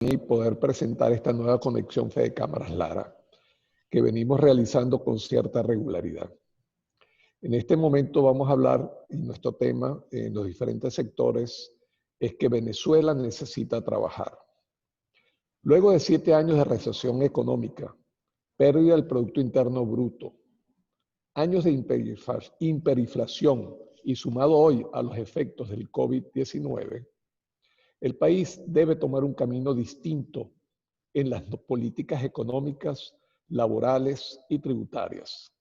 y poder presentar esta nueva conexión Fede Cámaras Lara, que venimos realizando con cierta regularidad. En este momento vamos a hablar, y nuestro tema en los diferentes sectores es que Venezuela necesita trabajar. Luego de 7 años de recesión económica, pérdida del Producto Interno Bruto, años de hiperinflación y sumado hoy a los efectos del COVID-19, el país debe tomar un camino distinto en las políticas económicas, laborales y tributarias.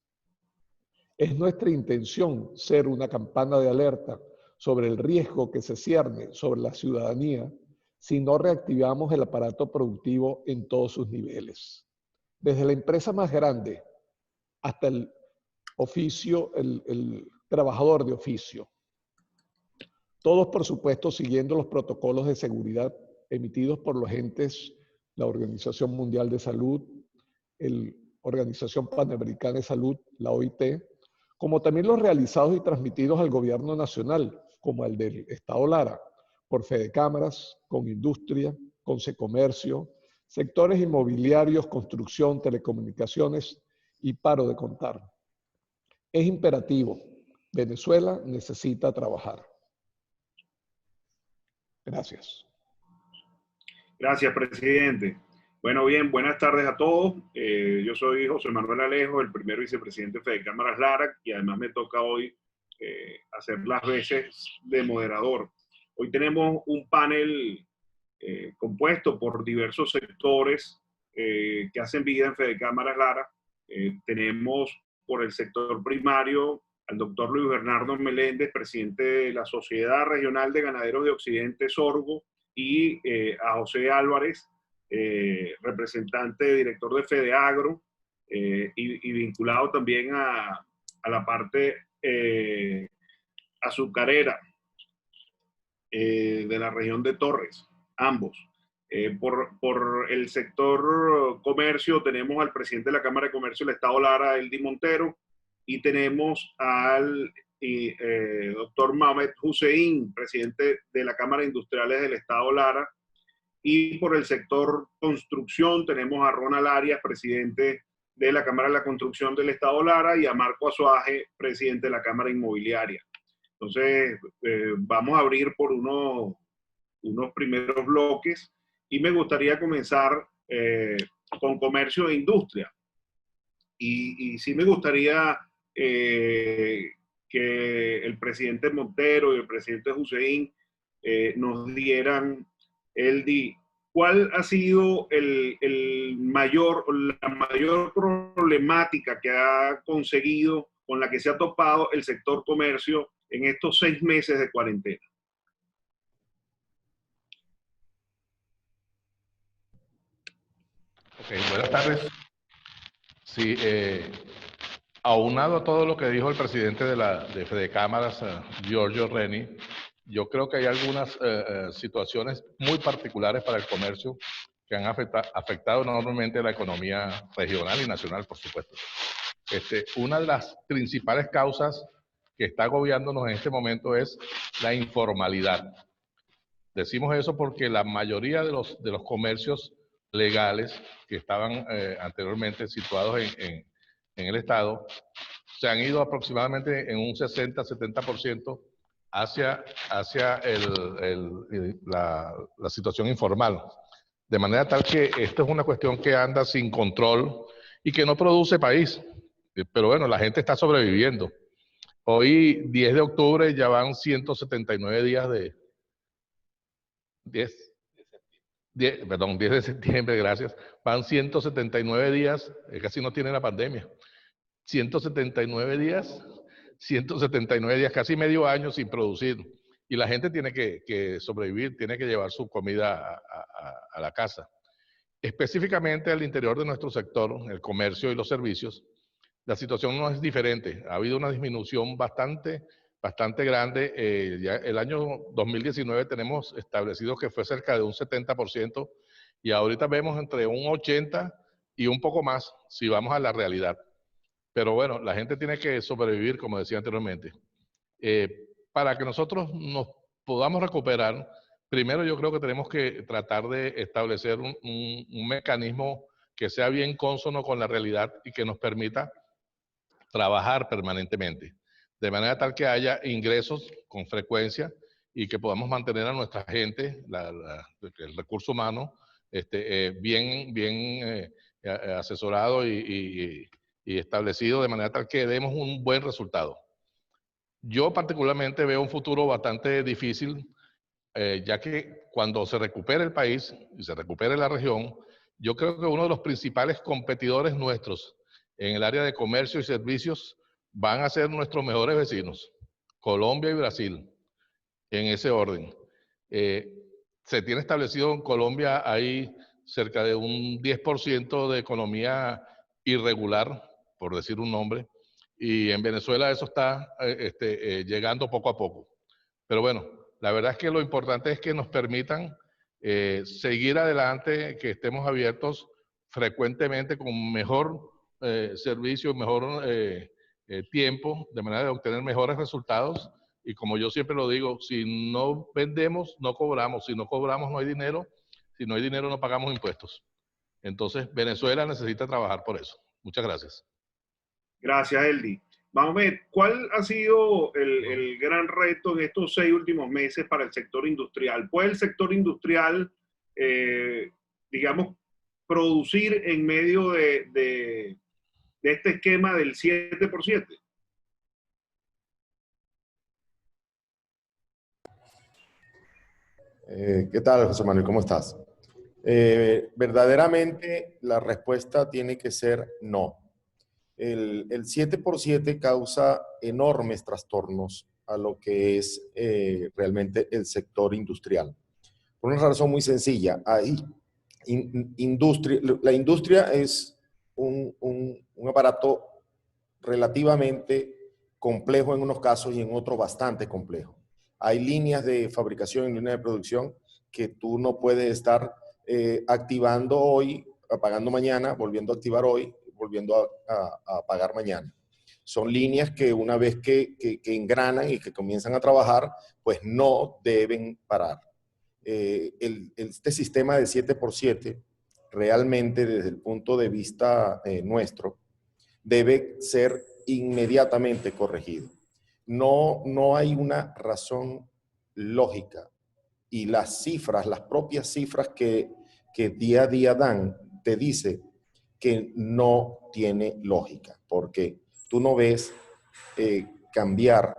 Es nuestra intención ser una campana de alerta sobre el riesgo que se cierne sobre la ciudadanía si no reactivamos el aparato productivo en todos sus niveles. Desde la empresa más grande hasta el trabajador de oficio. Todos, por supuesto, siguiendo los protocolos de seguridad emitidos por los entes, la Organización Mundial de Salud, la Organización Panamericana de Salud, la OIT, como también los realizados y transmitidos al gobierno nacional, como el del Estado Lara, por Fede Cámaras, con Industria, con Secomercio, sectores inmobiliarios, construcción, telecomunicaciones y paro de contar. Es imperativo. Venezuela necesita trabajar. Gracias. Gracias, presidente. Bueno, bien, buenas tardes a todos. Yo soy José Manuel Alejo, el primer vicepresidente de Fede Cámaras Lara, y además me toca hoy hacer las veces de moderador. Hoy tenemos un panel compuesto por diversos sectores que hacen vida en Fede Cámaras Lara. Tenemos por el sector primario al doctor Luis Bernardo Meléndez, presidente de la Sociedad Regional de Ganaderos de Occidente, Sorgo, y a José Álvarez, representante, director de FedeAgro, y vinculado también a la parte azucarera de la región de Torres, ambos. Por el sector comercio tenemos al presidente de la Cámara de Comercio del Estado Lara, Eldi Montero, y tenemos al doctor Mohamed Hussein, presidente de la Cámara de Industriales del Estado Lara. Y por el sector construcción tenemos a Ronald Arias, presidente de la Cámara de la Construcción del Estado Lara, y a Marco Azuaje, presidente de la Cámara Inmobiliaria. Entonces, vamos a abrir por unos primeros bloques y me gustaría comenzar con comercio e industria. Y sí me gustaría que el presidente Montero y el presidente Hussein nos dieran, ¿cuál ha sido la mayor problemática que ha conseguido, con la que se ha topado el sector comercio en estos 6 meses de cuarentena? Buenas tardes. Sí, aunado a todo lo que dijo el presidente de Fede Cámaras, Giorgio Reni, yo creo que hay algunas situaciones muy particulares para el comercio que han afectado enormemente la economía regional y nacional, por supuesto. Una de las principales causas que está agobiándonos en este momento es la informalidad. Decimos eso porque la mayoría de los comercios legales que estaban anteriormente situados en el Estado se han ido aproximadamente en un 60-70% hacia la situación informal. De manera tal que esto es una cuestión que anda sin control y que no produce país. Pero bueno, la gente está sobreviviendo. Hoy, 10 de octubre, ya van 179 días de... 10 de septiembre, gracias. Van 179 días, casi no tiene la pandemia. 179 días, casi medio año sin producir. Y la gente tiene que sobrevivir, tiene que llevar su comida a la casa. Específicamente al interior de nuestro sector, el comercio y los servicios, la situación no es diferente. Ha habido una disminución bastante grande. Ya el año 2019 tenemos establecido que fue cerca de un 70% y ahorita vemos entre un 80% y un poco más si vamos a la realidad. Pero bueno, la gente tiene que sobrevivir, como decía anteriormente. Para que nosotros nos podamos recuperar, Primero, yo creo que tenemos que tratar de establecer un mecanismo que sea bien cónsono con la realidad y que nos permita trabajar permanentemente, de manera tal que haya ingresos con frecuencia y que podamos mantener a nuestra gente, el recurso humano, bien asesorado y establecido, de manera tal que demos un buen resultado. Yo particularmente veo un futuro bastante difícil, ya que cuando se recupere el país y se recupere la región, yo creo que uno de los principales competidores nuestros en el área de comercio y servicios van a ser nuestros mejores vecinos, Colombia y Brasil, en ese orden. Se tiene establecido en Colombia, hay cerca de un 10% de economía irregular, por decir un nombre, y en Venezuela eso está llegando poco a poco. Pero bueno, la verdad es que lo importante es que nos permitan seguir adelante, que estemos abiertos frecuentemente con mejor servicio, mejor tiempo, de manera de obtener mejores resultados. Y como yo siempre lo digo, si no vendemos, no cobramos. Si no cobramos, no hay dinero. Si no hay dinero, no pagamos impuestos. Entonces, Venezuela necesita trabajar por eso. Muchas gracias. Gracias, Eldi. Vamos a ver, ¿cuál ha sido el gran reto en estos 6 últimos meses para el sector industrial? ¿Puede el sector industrial, digamos, producir en medio de este esquema del 7x7? ¿Qué tal, José Manuel? ¿Cómo estás? Verdaderamente la respuesta tiene que ser no. El 7x7 causa enormes trastornos a lo que es realmente el sector industrial. Por una razón muy sencilla, la industria es un aparato relativamente complejo en unos casos y en otros bastante complejo. Hay líneas de fabricación y líneas de producción que tú no puedes estar activando hoy, apagando mañana, volviendo a activar hoy, volviendo a apagar mañana. Son líneas que una vez que engranan y que comienzan a trabajar, pues no deben parar. Este sistema de 7x7, realmente desde el punto de vista nuestro, debe ser inmediatamente corregido. No hay una razón lógica y las cifras, las propias cifras que día a día dan, te dice que no tiene lógica, porque tú no ves cambiar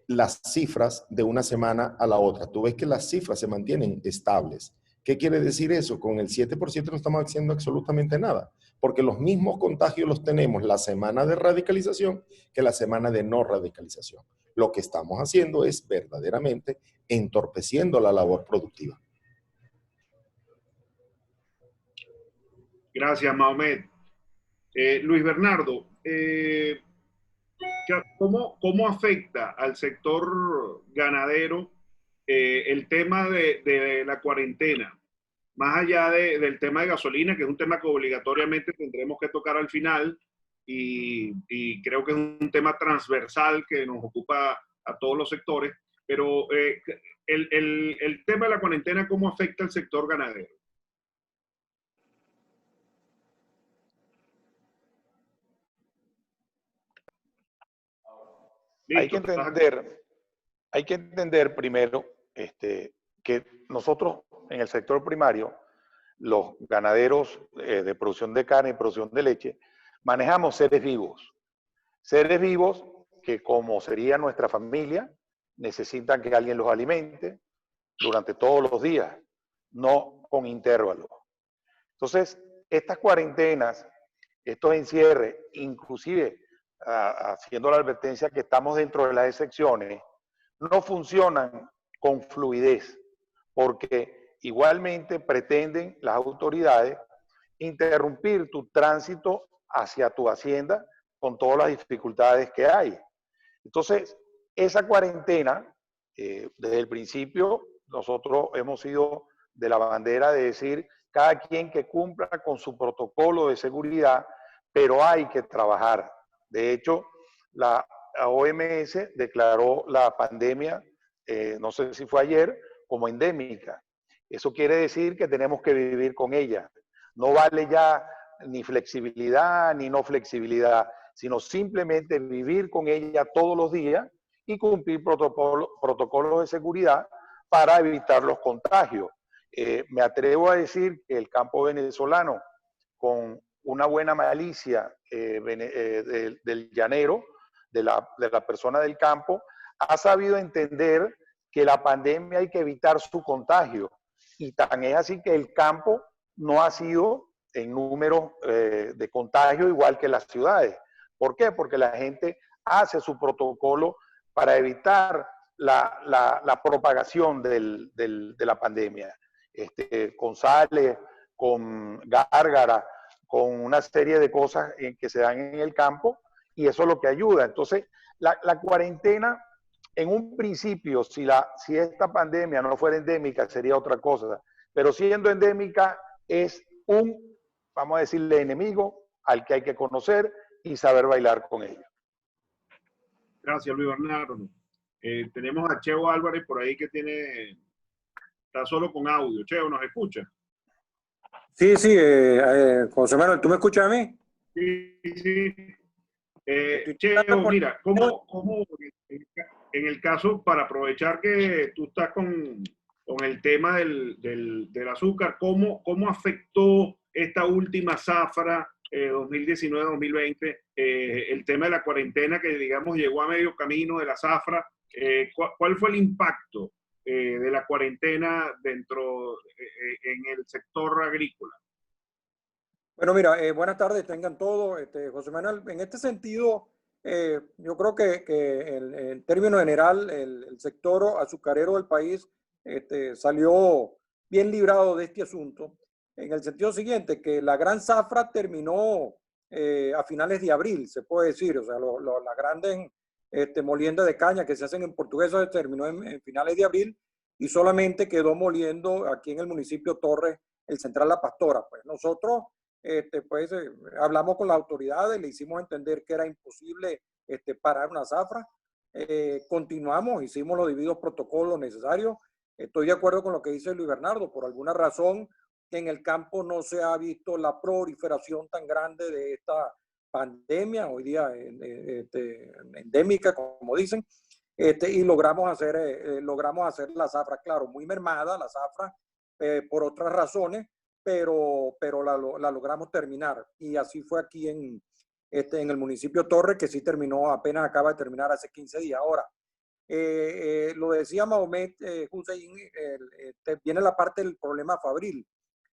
las cifras de una semana a la otra. Tú ves que las cifras se mantienen estables. ¿Qué quiere decir eso? Con el 7% no estamos haciendo absolutamente nada, porque los mismos contagios los tenemos la semana de radicalización que la semana de no radicalización. Lo que estamos haciendo es verdaderamente entorpeciendo la labor productiva. Gracias, Mahomet. Luis Bernardo, ¿cómo afecta al sector ganadero el tema de la cuarentena? Más allá del tema de gasolina, que es un tema que obligatoriamente tendremos que tocar al final, y creo que es un tema transversal que nos ocupa a todos los sectores, pero el tema de la cuarentena, ¿cómo afecta al sector ganadero? Listo, hay que entender primero que nosotros en el sector primario, los ganaderos de producción de carne y producción de leche, manejamos seres vivos. Seres vivos que, como sería nuestra familia, necesitan que alguien los alimente durante todos los días, no con intervalos. Entonces, estas cuarentenas, estos encierres, inclusive haciendo la advertencia que estamos dentro de las excepciones, no funcionan con fluidez, porque igualmente pretenden las autoridades interrumpir tu tránsito hacia tu hacienda con todas las dificultades que hay. Entonces, esa cuarentena, desde el principio, nosotros hemos sido de la bandera de decir cada quien que cumpla con su protocolo de seguridad, pero hay que trabajar. De hecho, la OMS declaró la pandemia, no sé si fue ayer, como endémica. Eso quiere decir que tenemos que vivir con ella. No vale ya ni flexibilidad ni no flexibilidad, sino simplemente vivir con ella todos los días y cumplir protocolos de seguridad para evitar los contagios. Me atrevo a decir que el campo venezolano, con una buena malicia del llanero, de la persona del campo, ha sabido entender que la pandemia hay que evitar su contagio. Y tan es así que el campo no ha sido en números de contagio igual que las ciudades. ¿Por qué? Porque la gente hace su protocolo para evitar la propagación de la pandemia. Con sales, con gárgara, con una serie de cosas que se dan en el campo, y eso es lo que ayuda. Entonces, la cuarentena, en un principio, si esta pandemia no fuera endémica, sería otra cosa. Pero siendo endémica, es vamos a decirle, enemigo al que hay que conocer y saber bailar con ellos. Gracias, Luis Bernardo. Tenemos a Cheo Álvarez por ahí que está solo con audio. Cheo, ¿nos escucha? Sí, José Manuel, ¿tú me escuchas a mí? Sí, sí. Cheo, mira, ¿cómo en el caso, para aprovechar que tú estás con el tema del azúcar, ¿cómo afectó esta última zafra 2019-2020 el tema de la cuarentena que, digamos, llegó a medio camino de la zafra? ¿Cuál fue el impacto de la cuarentena en el sector agrícola? Bueno, mira, buenas tardes, tengan todos. José Manuel, en este sentido, yo creo que en términos general, el sector azucarero del país salió bien librado de este asunto, en el sentido siguiente, que la gran zafra terminó a finales de abril, se puede decir. O sea, las grandes moliendas de caña que se hacen en Portuguesa terminó en finales de abril, y solamente quedó moliendo aquí en el municipio Torres, el Central La Pastora. Pues nosotros hablamos con las autoridades, le hicimos entender que era imposible parar una zafra. Continuamos, hicimos los debidos protocolos necesarios. Estoy de acuerdo con lo que dice Luis Bernardo. Por alguna razón en el campo no se ha visto la proliferación tan grande de esta pandemia, hoy día endémica, como dicen, y logramos hacer la zafra, claro, muy mermada la zafra por otras razones, pero la logramos terminar. Y así fue aquí en el municipio Torres, que sí terminó, apenas acaba de terminar hace 15 días. Ahora, lo decía Mahomet Hussein, viene la parte del problema fabril.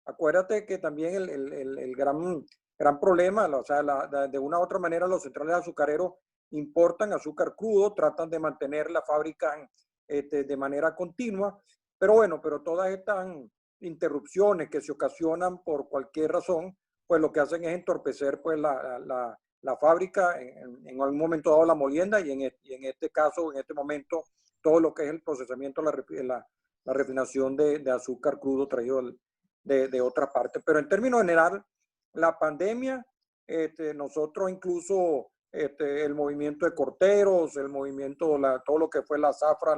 Acuérdate que también el gran problema, o sea, de una u otra manera los centrales azucareros importan azúcar crudo, tratan de mantener la fábrica de manera continua, pero todas estas interrupciones que se ocasionan por cualquier razón, pues lo que hacen es entorpecer pues la fábrica, en algún momento dado la molienda, y en este caso, en este momento, todo lo que es el procesamiento, la refinación de azúcar crudo traído de otra parte. Pero en términos general, la pandemia, nosotros incluso el movimiento de corteros, el movimiento, todo lo que fue la zafra,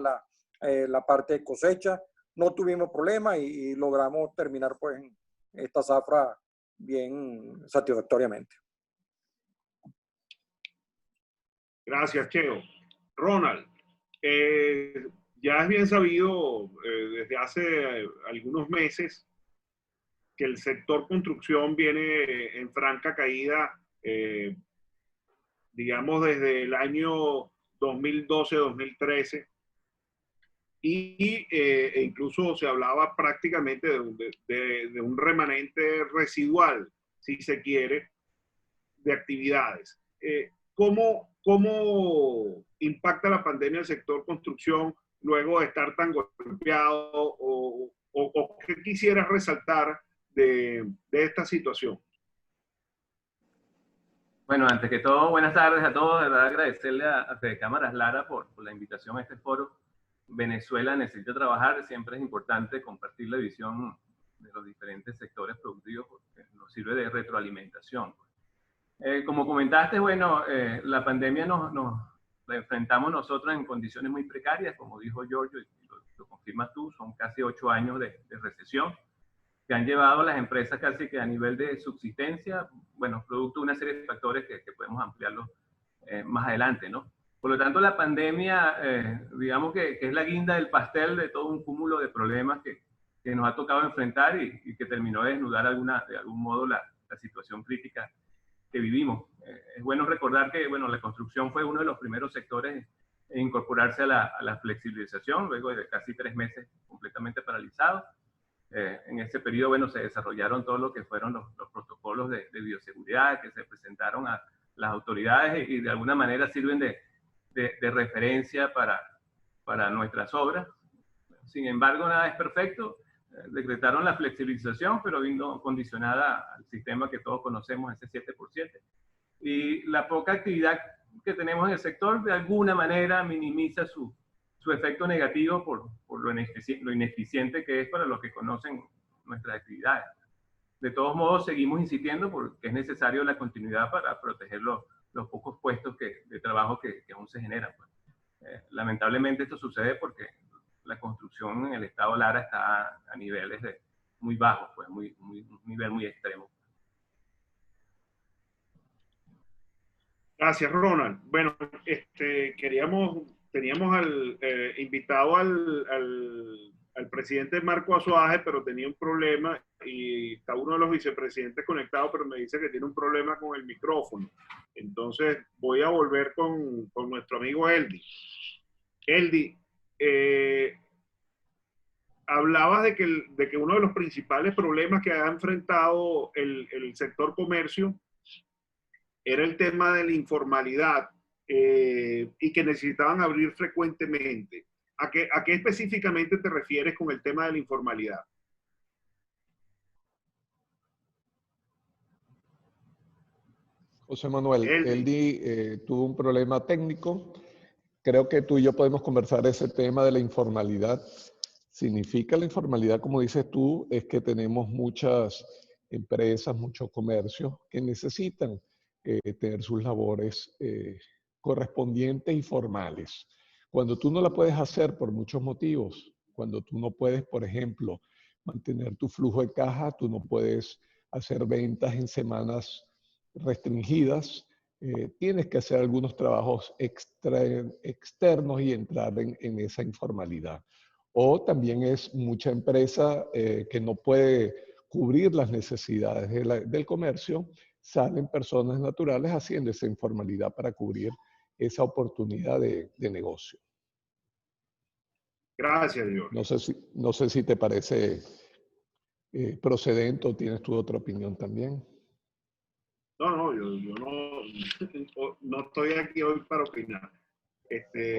la parte de cosecha, no tuvimos problema y logramos terminar pues esta zafra bien satisfactoriamente. Gracias, Cheo. Ronald, ya es bien sabido desde hace algunos meses que el sector construcción viene en franca caída, digamos desde el año 2012-2013, e incluso se hablaba prácticamente de un remanente residual, si se quiere, de actividades. ¿Cómo impacta la pandemia el sector construcción luego de estar tan golpeado, o qué quisieras resaltar de esta situación? Bueno, antes que todo, buenas tardes a todos. De verdad, agradecerle a Fede Cámaras Lara por la invitación a este foro. Venezuela necesita trabajar, siempre es importante compartir la visión de los diferentes sectores productivos porque nos sirve de retroalimentación. Como comentaste, bueno, la pandemia la enfrentamos nosotros en condiciones muy precarias, como dijo Giorgio y lo lo confirmas tú, son casi 8 años de recesión que han llevado a las empresas casi que a nivel de subsistencia, bueno, producto de una serie de factores que podemos ampliarlo más adelante, ¿no? Por lo tanto, la pandemia, digamos que es la guinda del pastel de todo un cúmulo de problemas que nos ha tocado enfrentar y que terminó de desnudar de algún modo la situación crítica que vivimos. Es bueno recordar que, bueno, la construcción fue uno de los primeros sectores en incorporarse a la flexibilización, luego de casi 3 meses completamente paralizados. En ese periodo, bueno, se desarrollaron todo lo que fueron los protocolos de bioseguridad que se presentaron a las autoridades y de alguna manera sirven de referencia para nuestras obras. Sin embargo, nada es perfecto. Decretaron la flexibilización, pero vino condicionada al sistema que todos conocemos, ese 7%. Y la poca actividad que tenemos en el sector, de alguna manera, minimiza su efecto negativo por lo ineficiente que es para los que conocen nuestras actividades. De todos modos, seguimos insistiendo porque es necesario la continuidad para proteger los pocos puestos de trabajo que aún se generan. Lamentablemente esto sucede porque la construcción en el estado Lara está a niveles muy bajos, pues un nivel muy extremo. Gracias, Ronald. Bueno, teníamos invitado al presidente Marco Azuaje, pero tenía un problema y está uno de los vicepresidentes conectado, pero me dice que tiene un problema con el micrófono. Entonces voy a volver con nuestro amigo Eldi. Eldi, hablabas de que uno de los principales problemas que ha enfrentado el sector comercio era el tema de la informalidad y que necesitaban abrir frecuentemente. ¿A qué específicamente te refieres con el tema de la informalidad? José Manuel, Eldi tuvo un problema técnico. Creo que tú y yo podemos conversar ese tema de la informalidad. Significa la informalidad, como dices tú, es que tenemos muchas empresas, muchos comercios que necesitan tener sus labores correspondientes y formales. Cuando tú no la puedes hacer por muchos motivos, cuando tú no puedes, por ejemplo, mantener tu flujo de caja, tú no puedes hacer ventas en semanas restringidas, tienes que hacer algunos trabajos externos y entrar en esa informalidad. O también es mucha empresa que no puede cubrir las necesidades del comercio, salen personas naturales haciendo esa informalidad para cubrir esa oportunidad de negocio. Gracias, Dios. No sé si te parece procedente o tienes tú otra opinión también. No, yo no estoy aquí hoy para opinar.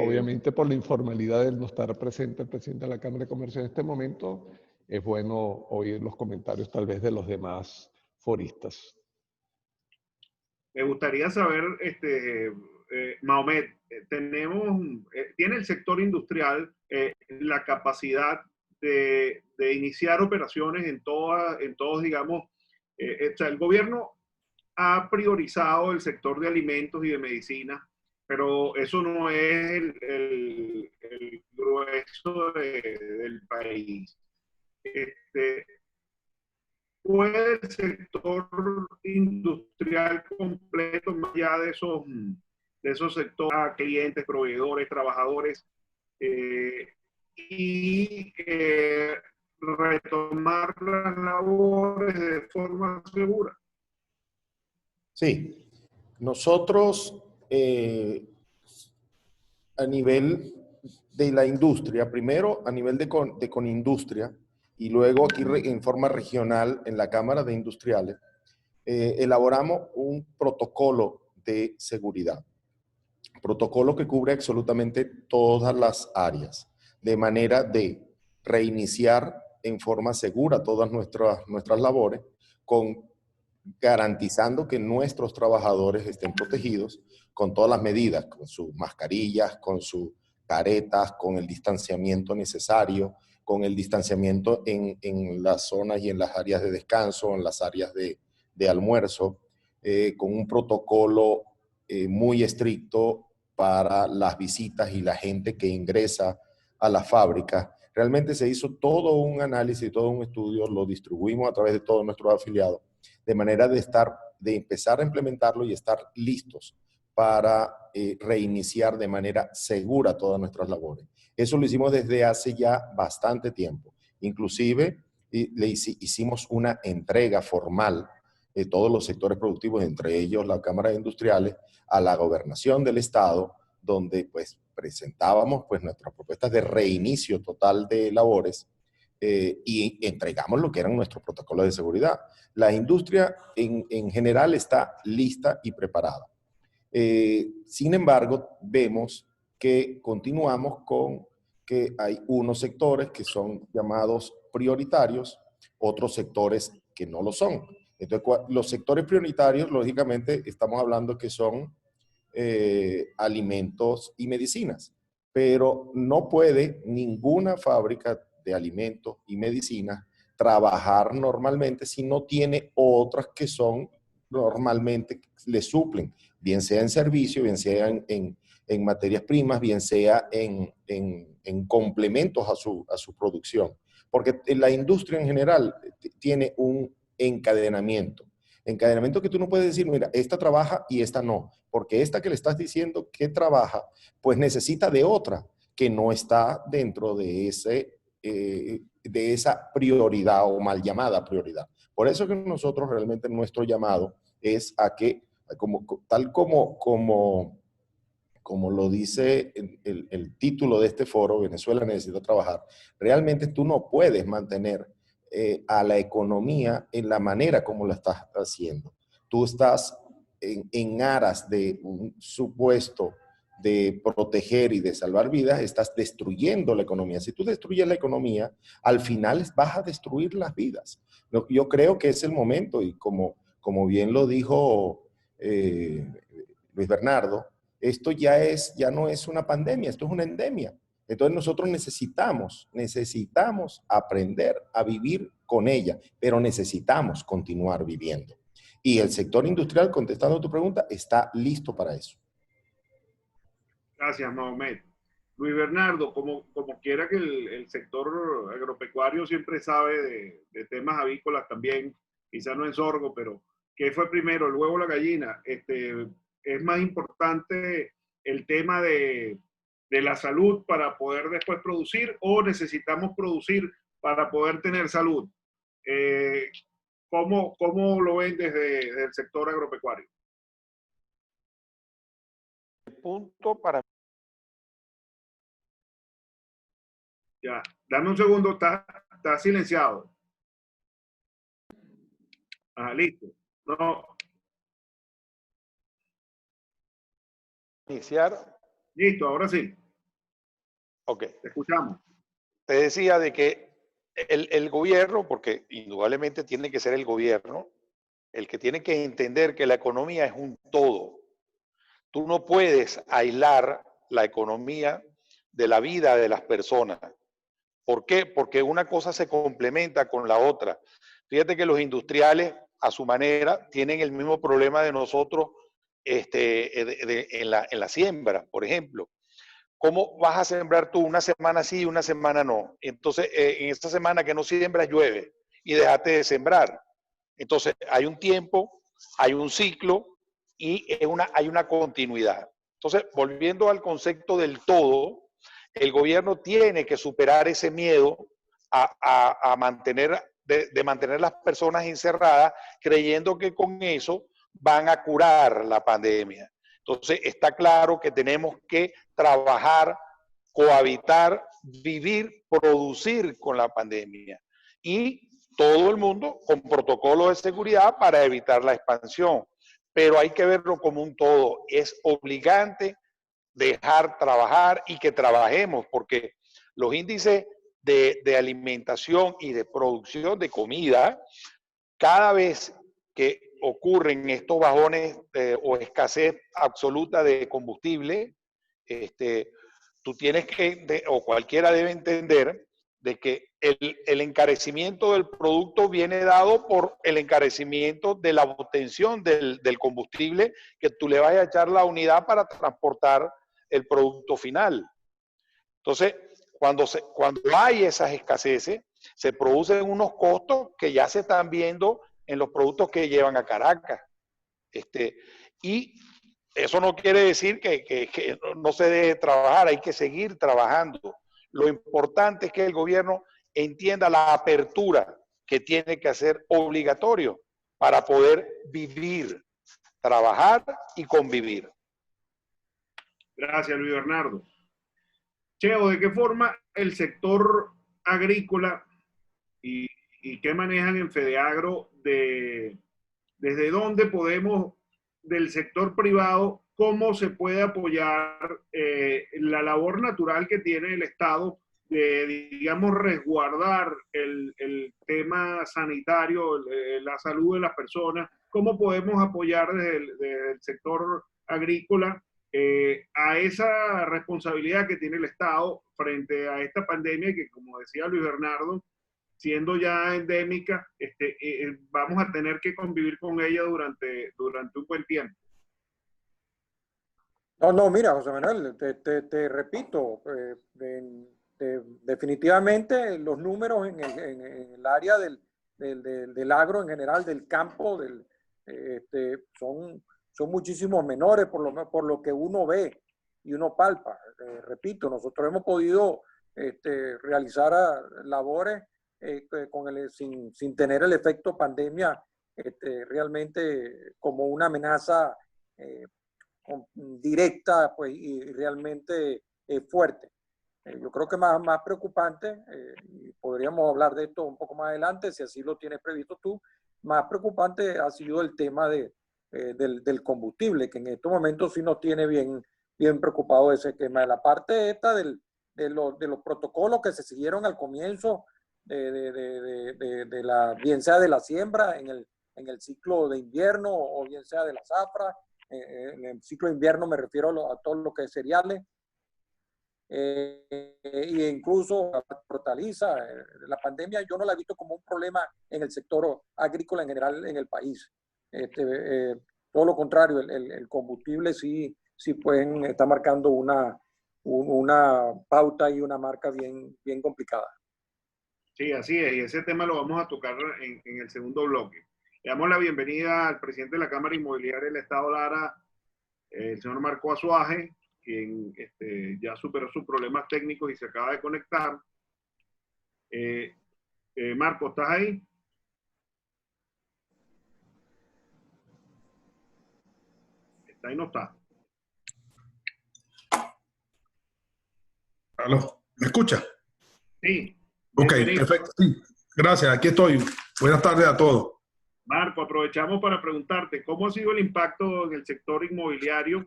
Obviamente por la informalidad de no estar presente el presidente de la Cámara de Comercio en este momento, es bueno oír los comentarios tal vez de los demás foristas. Me gustaría saber, Mahomet, ¿tiene el sector industrial la capacidad de iniciar operaciones en todos, digamos, o sea, el gobierno ha priorizado el sector de alimentos y de medicina, pero eso no es el grueso del país. ¿Puede el sector industrial completo, más allá de esos sectores, clientes, proveedores, trabajadores, retomar las labores de forma segura? Sí, nosotros a nivel de la industria, primero a nivel de Conindustria y luego aquí en forma regional en la Cámara de Industriales, elaboramos un protocolo de seguridad. Protocolo que cubre absolutamente todas las áreas, de manera de reiniciar en forma segura todas nuestras labores, garantizando que nuestros trabajadores estén protegidos con todas las medidas, con sus mascarillas, con sus caretas, con el distanciamiento necesario, con el distanciamiento en las zonas y en las áreas de descanso, en las áreas de almuerzo, con un protocolo muy estricto para las visitas y la gente que ingresa a la fábrica. realmente se hizo todo un análisis, todo un estudio, lo distribuimos a través de todos nuestros afiliados, de manera de empezar a implementarlo y estar listos para reiniciar de manera segura todas nuestras labores. Eso lo hicimos desde hace ya bastante tiempo. Inclusive hicimos una entrega formal de todos los sectores productivos, entre ellos la Cámara de Industriales, a la Gobernación del Estado, donde pues presentábamos pues nuestras propuestas de reinicio total de labores y entregamos lo que eran nuestros protocolos de seguridad. La industria en general está lista y preparada. Sin embargo, vemos que continuamos con que hay unos sectores que son llamados prioritarios, otros sectores que no lo son. Entonces, los sectores prioritarios, lógicamente, estamos hablando que son alimentos y medicinas, pero no puede ninguna fábrica de alimentos y medicinas trabajar normalmente si no tiene otras que son normalmente le suplen, bien sea en servicio, bien sea en materias primas, bien sea en complementos a su producción. Porque la industria en general tiene un encadenamiento. Encadenamiento que tú no puedes decir, mira, esta trabaja y esta no, porque esta que le estás diciendo que trabaja, pues necesita de otra que no está dentro de esa prioridad o mal llamada prioridad. Por eso que nosotros realmente nuestro llamado es a que, tal como lo dice el título de este foro, Venezuela necesita trabajar, realmente tú no puedes mantener a la economía en la manera como la estás haciendo. Tú estás en aras de un supuesto de proteger y de salvar vidas, estás destruyendo la economía. Si tú destruyes la economía, al final vas a destruir las vidas. Yo creo que es el momento, y como bien lo dijo Luis Bernardo, esto ya no es una pandemia, esto es una endemia. Entonces nosotros necesitamos aprender a vivir con ella, pero necesitamos continuar viviendo. Y el sector industrial, contestando a tu pregunta, está listo para eso. Gracias, Mahomet. Luis Bernardo, como quiera que el sector agropecuario siempre sabe de temas avícolas también, quizás no en sorgo, pero ¿qué fue primero, el huevo o la gallina? ¿Es más importante el tema de la salud para poder después producir o necesitamos producir para poder tener salud? ¿Cómo lo ven desde el sector agropecuario? El punto para... Ya, dame un segundo, está silenciado. Ah, listo. No. Iniciar. Listo, ahora sí. Ok. Te escuchamos. Te decía de que el gobierno, porque indudablemente tiene que ser el gobierno, el que tiene que entender que la economía es un todo. Tú no puedes aislar la economía de la vida de las personas. ¿Por qué? Porque una cosa se complementa con la otra. Fíjate que los industriales, a su manera, tienen el mismo problema de nosotros en la siembra, por ejemplo. ¿Cómo vas a sembrar tú una semana sí y una semana no? Entonces, en esta semana que no siembras, llueve y dejaste de sembrar. Entonces, hay un tiempo, hay un ciclo y hay una continuidad. Entonces, volviendo al concepto del todo, el gobierno tiene que superar ese miedo a mantener las personas encerradas, creyendo que con eso van a curar la pandemia. Entonces, está claro que tenemos que trabajar, cohabitar, vivir, producir con la pandemia. Y todo el mundo con protocolos de seguridad para evitar la expansión. Pero hay que verlo como un todo. Es obligante dejar trabajar y que trabajemos, porque los índices de alimentación y de producción de comida, cada vez que ocurren estos bajones o escasez absoluta de combustible, tú tienes que, o cualquiera debe entender, de que el encarecimiento del producto viene dado por el encarecimiento de la obtención del combustible que tú le vayas a echar la unidad para transportar el producto final. Entonces, cuando hay esas escaseces, se producen unos costos que ya se están viendo en los productos que llevan a Caracas. Y eso no quiere decir que no se debe trabajar, hay que seguir trabajando. Lo importante es que el gobierno entienda la apertura que tiene que hacer obligatorio para poder vivir, trabajar y convivir. Gracias, Luis Bernardo. Cheo, ¿de qué forma el sector agrícola y qué manejan en FEDEAGRO desde dónde podemos, del sector privado, cómo se puede apoyar la labor natural que tiene el Estado de, digamos, resguardar el tema sanitario, la salud de las personas? ¿Cómo podemos apoyar desde el sector agrícola a esa responsabilidad que tiene el Estado frente a esta pandemia que, como decía Luis Bernardo, siendo ya endémica, vamos a tener que convivir con ella durante un buen tiempo? No, mira, José Manuel, te repito, definitivamente los números en el área del agro en general, del campo, son muchísimos menores por lo que uno ve y uno palpa. Repito, nosotros hemos podido realizar labores sin tener el efecto pandemia realmente como una amenaza directa, pues, y realmente fuerte. Yo creo que más preocupante, y podríamos hablar de esto un poco más adelante, si así lo tienes previsto tú, más preocupante ha sido el tema del combustible, que en estos momentos sí nos tiene bien preocupado ese tema. De la parte esta de los protocolos que se siguieron al comienzo, bien sea de la siembra en el ciclo de invierno o bien sea de la zafra. En el ciclo de invierno me refiero a todo lo que es cereales, e incluso a hortaliza. La pandemia yo no la he visto como un problema en el sector agrícola en general en el país. Todo lo contrario, el combustible sí está marcando una pauta y una marca bien complicada. Sí, así es, y ese tema lo vamos a tocar en el segundo bloque. Le damos la bienvenida al presidente de la Cámara Inmobiliaria del Estado Lara, el señor Marco Azuaje, quien ya superó sus problemas técnicos y se acaba de conectar. Marco, ¿estás ahí? ¿Está ahí? No está. ¿Aló? ¿Me escucha? Sí. Ok, Bienvenido. perfecto. Sí. Gracias, aquí estoy. Buenas tardes a todos. Marco, aprovechamos para preguntarte, ¿cómo ha sido el impacto en el sector inmobiliario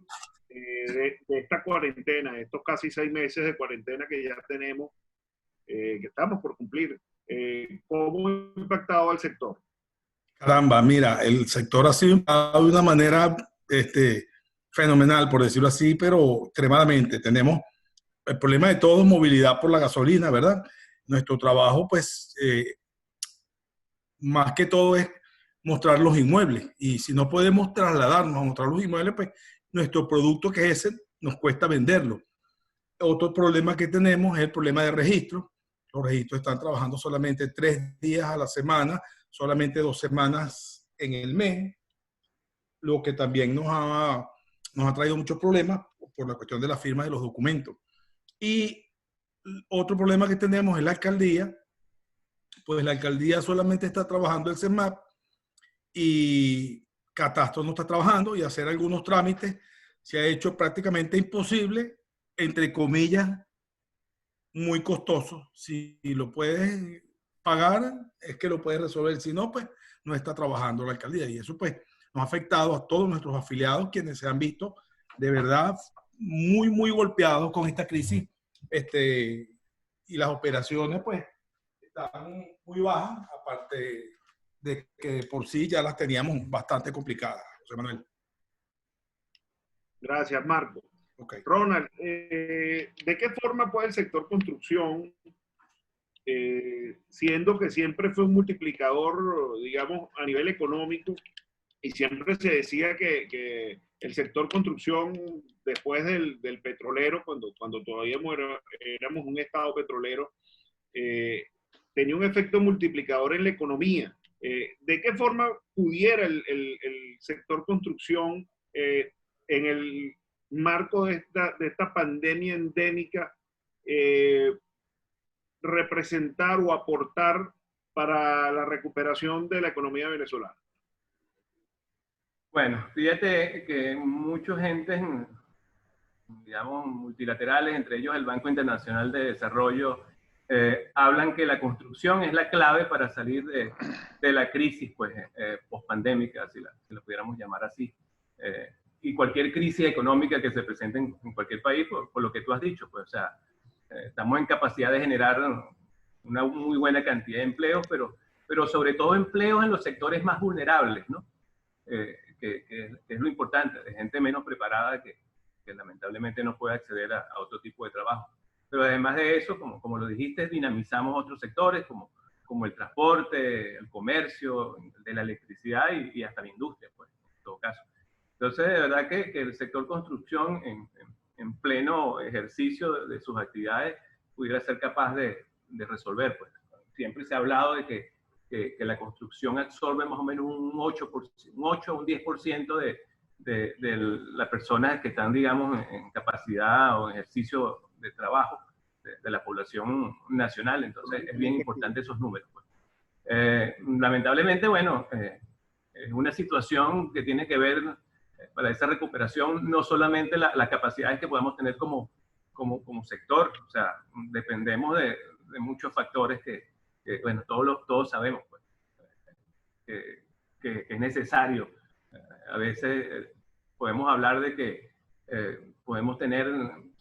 de esta cuarentena, estos casi 6 meses de cuarentena que ya tenemos, que estamos por cumplir? ¿Cómo ha impactado al sector? Caramba, mira, el sector ha sido impactado de una manera fenomenal, por decirlo así, pero extremadamente. Tenemos el problema de todo, movilidad por la gasolina, ¿verdad? Nuestro trabajo, pues, más que todo es mostrar los inmuebles. Y si no podemos trasladarnos a mostrar los inmuebles, pues nuestro producto, que es ese, nos cuesta venderlo. Otro problema que tenemos es el problema de registro. Los registros están trabajando solamente 3 días a la semana, solamente 2 semanas en el mes, lo que también nos ha traído muchos problemas por la cuestión de la firma de los documentos. Y otro problema que tenemos es la alcaldía. Pues la alcaldía solamente está trabajando el CEMAP y Catastro no está trabajando, y hacer algunos trámites se ha hecho prácticamente imposible, entre comillas, muy costoso. Si lo puedes pagar, es que lo puedes resolver. Si no, pues no está trabajando la alcaldía. Y eso pues nos ha afectado a todos nuestros afiliados, quienes se han visto de verdad muy golpeados con esta crisis. Y las operaciones pues están muy bajas, aparte de que por sí ya las teníamos bastante complicadas, José Manuel. Gracias, Marco. Okay. Ronald, ¿de qué forma puede el sector construcción, siendo que siempre fue un multiplicador, digamos, a nivel económico, y siempre se decía que el sector construcción, después del petrolero, cuando todavía éramos un estado petrolero, tenía un efecto multiplicador en la economía. ¿De qué forma pudiera el sector construcción en el marco de esta pandemia endémica representar o aportar para la recuperación de la economía venezolana? Bueno, fíjate que muchos entes, digamos, multilaterales, entre ellos el Banco Internacional de Desarrollo, hablan que la construcción es la clave para salir de la crisis pues, post-pandémica, si la pudiéramos llamar así. Y cualquier crisis económica que se presente en cualquier país, por lo que tú has dicho, pues, o sea, estamos en capacidad de generar una muy buena cantidad de empleos, pero sobre todo empleos en los sectores más vulnerables, ¿no? Que es lo importante, de gente menos preparada que lamentablemente no puede acceder a otro tipo de trabajo. Pero además de eso, como lo dijiste, dinamizamos otros sectores como el transporte, el comercio, de la electricidad y hasta la industria, pues, en todo caso. Entonces, de verdad que el sector construcción en pleno ejercicio de sus actividades pudiera ser capaz de resolver. Pues. Siempre se ha hablado de que la construcción absorbe más o menos un 8 o un 10% de las personas que están, digamos, en capacidad o en ejercicio de trabajo de la población nacional. Entonces, es bien importante esos números. Pues. Lamentablemente, bueno, es una situación que tiene que ver para esa recuperación no solamente las capacidades que podamos tener como sector, o sea, dependemos de muchos factores que bueno, todos sabemos pues, que es necesario. A veces podemos hablar de que podemos tener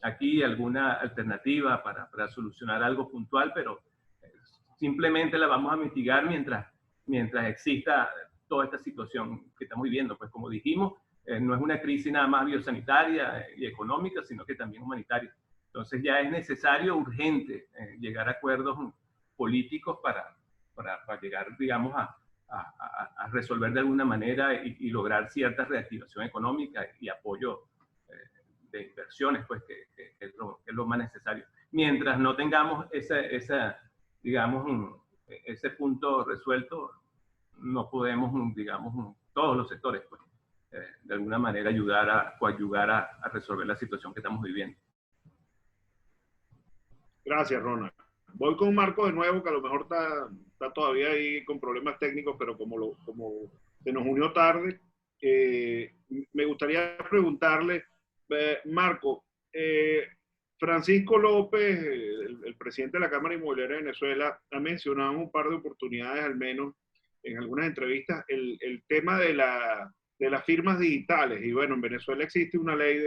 aquí alguna alternativa para solucionar algo puntual, pero simplemente la vamos a mitigar mientras exista toda esta situación que estamos viviendo. Pues como dijimos, no es una crisis nada más biosanitaria y económica, sino que también humanitaria. Entonces ya es necesario, urgente, llegar a acuerdos políticos para llegar, digamos, a resolver de alguna manera y lograr cierta reactivación económica y apoyo de inversiones, pues, que es lo más necesario. Mientras no tengamos digamos, ese punto resuelto, no podemos, digamos, todos los sectores, pues, de alguna manera ayudar a resolver la situación que estamos viviendo. Gracias, Ronald. Voy con Marco de nuevo, que a lo mejor está todavía ahí con problemas técnicos, pero como se nos unió tarde, me gustaría preguntarle, Marco, Francisco López, el presidente de la Cámara Inmobiliaria de Venezuela, ha mencionado un par de oportunidades, al menos en algunas entrevistas, el tema de las firmas digitales. Y bueno, en Venezuela existe una ley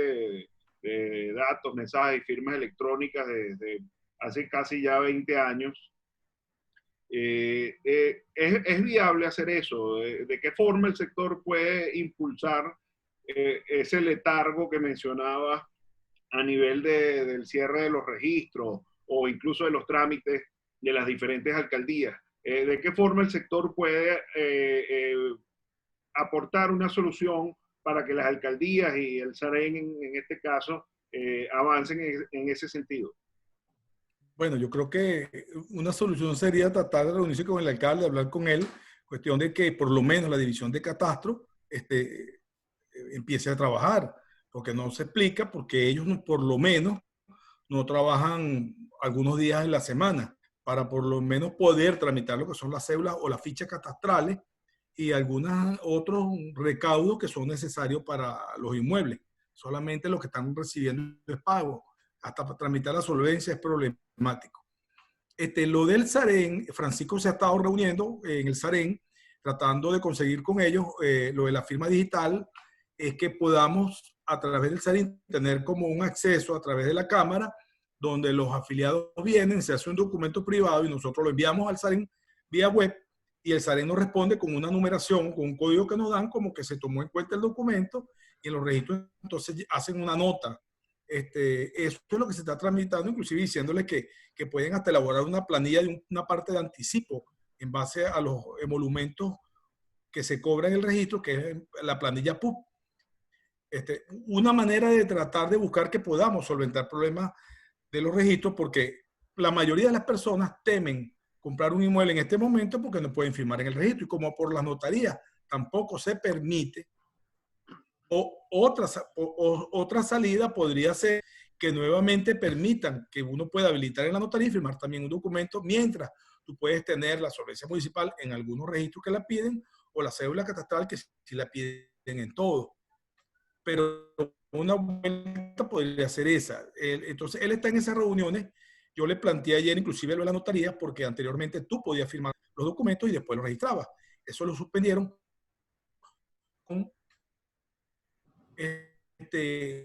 de datos, mensajes y firmas electrónicas desde hace casi ya 20 años. ¿Es viable hacer eso? ¿De qué forma el sector puede impulsar ese letargo que mencionaba a nivel del cierre de los registros o incluso de los trámites de las diferentes alcaldías? ¿De qué forma el sector puede aportar una solución para que las alcaldías y el SAREN en este caso avancen en ese sentido? Bueno, yo creo que una solución sería tratar de reunirse con el alcalde, hablar con él, cuestión de que por lo menos la división de catastro empiece a trabajar, porque no se explica porque ellos por lo menos no trabajan algunos días en la semana para por lo menos poder tramitar lo que son las cédulas o las fichas catastrales y algunos otros recaudos que son necesarios para los inmuebles. Solamente los que están recibiendo el pago. Hasta para tramitar la solvencia es problemático. Lo del SAREN, Francisco se ha estado reuniendo en el SAREN, tratando de conseguir con ellos lo de la firma digital, es que podamos a través del SAREN tener como un acceso a través de la Cámara, donde los afiliados vienen, se hace un documento privado y nosotros lo enviamos al SAREN vía web y el SAREN nos responde con una numeración, con un código que nos dan como que se tomó en cuenta el documento y en los registros entonces hacen una nota. Eso es lo que se está tramitando, inclusive diciéndole que pueden hasta elaborar una planilla de una parte de anticipo en base a los emolumentos que se cobran en el registro, que es la planilla PUP. una manera de tratar de buscar que podamos solventar problemas de los registros, porque la mayoría de las personas temen comprar un inmueble en este momento porque no pueden firmar en el registro, y como por las notarías tampoco se permite, otra salida podría ser que nuevamente permitan que uno pueda habilitar en la notaría y firmar también un documento, mientras tú puedes tener la solvencia municipal en algunos registros que la piden, o la cédula catastral que sí la piden en todo. Pero una vuelta podría ser esa. Entonces, él está en esas reuniones. Yo le planteé ayer inclusive lo de la notaría, porque anteriormente tú podías firmar los documentos y después los registrabas. Eso lo suspendieron.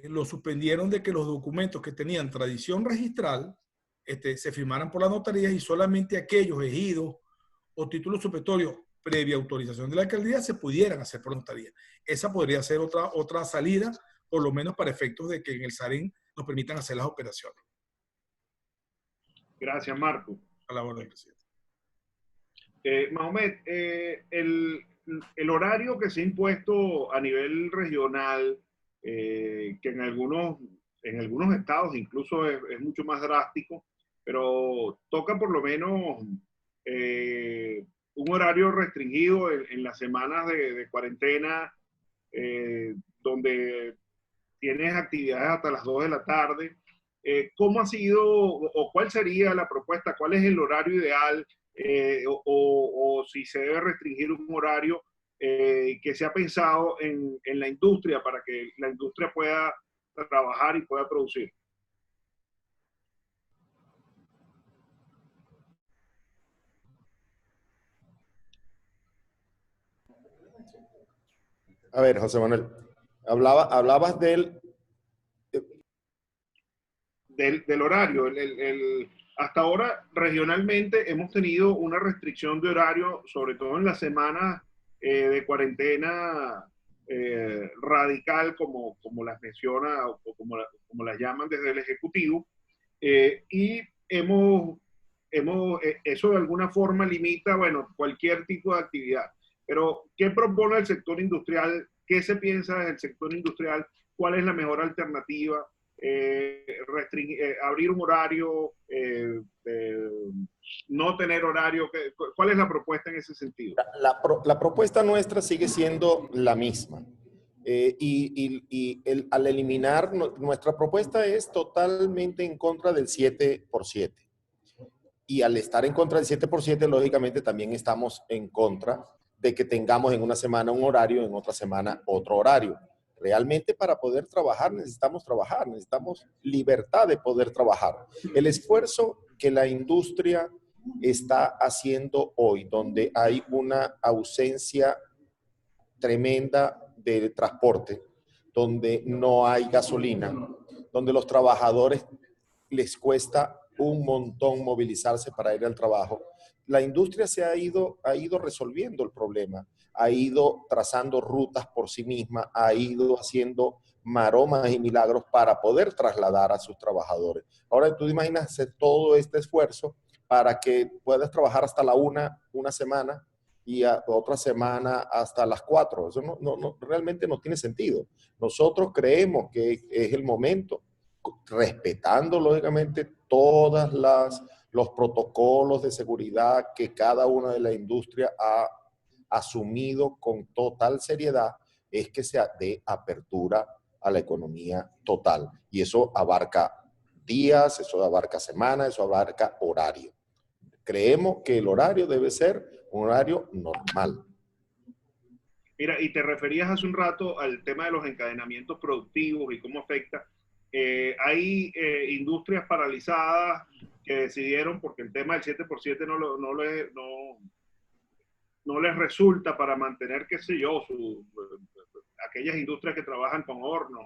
Lo suspendieron de que los documentos que tenían tradición registral se firmaran por la notaría, y solamente aquellos ejidos o títulos supletorios previa autorización de la alcaldía se pudieran hacer por notaría. Esa podría ser otra salida, por lo menos para efectos de que en el SAREN nos permitan hacer las operaciones. Gracias, Marco. A la orden, presidente. Mahomet, el horario que se ha impuesto a nivel regional, que en algunos estados incluso es mucho más drástico, pero toca por lo menos un horario restringido en las semanas de cuarentena, donde tienes actividades hasta las 2 de la tarde. ¿Cómo ha sido o cuál sería la propuesta? ¿Cuál es el horario ideal? O si se debe restringir un horario que se ha pensado en la industria, para que la industria pueda trabajar y pueda producir. A ver, José Manuel, hablabas del horario. Hasta ahora, regionalmente, hemos tenido una restricción de horario, sobre todo en las semanas de cuarentena radical, como las menciona o como las llaman desde el Ejecutivo. Y eso de alguna forma limita, bueno, cualquier tipo de actividad. Pero, ¿qué propone el sector industrial? ¿Qué se piensa del sector industrial? ¿Cuál es la mejor alternativa? Abrir un horario, no tener horario. ¿Cuál es la propuesta en ese sentido? La propuesta nuestra sigue siendo la misma. Al eliminar, nuestra propuesta es totalmente en contra del 7x7. Y al estar en contra del 7x7, lógicamente también estamos en contra de que tengamos en una semana un horario, en otra semana otro horario. Realmente, para poder trabajar, necesitamos libertad de poder trabajar. El esfuerzo que la industria está haciendo hoy, donde hay una ausencia tremenda de transporte, donde no hay gasolina, donde los trabajadores les cuesta un montón movilizarse para ir al trabajo, la industria ha ido resolviendo el problema, ha ido trazando rutas por sí misma, ha ido haciendo maromas y milagros para poder trasladar a sus trabajadores. Ahora tú te imaginas hacer todo este esfuerzo para que puedas trabajar hasta la una semana y otra semana hasta las 4. Eso realmente no tiene sentido. Nosotros creemos que es el momento, respetando lógicamente todas los protocolos de seguridad que cada una de la industria ha asumido con total seriedad, es que se dé apertura a la economía total. Y eso abarca días, eso abarca semanas, eso abarca horario. Creemos que el horario debe ser un horario normal. Mira, y te referías hace un rato al tema de los encadenamientos productivos y cómo afecta. Hay industrias paralizadas que decidieron, porque el tema del 7x7 no les resulta para mantener, qué sé yo, aquellas industrias que trabajan con hornos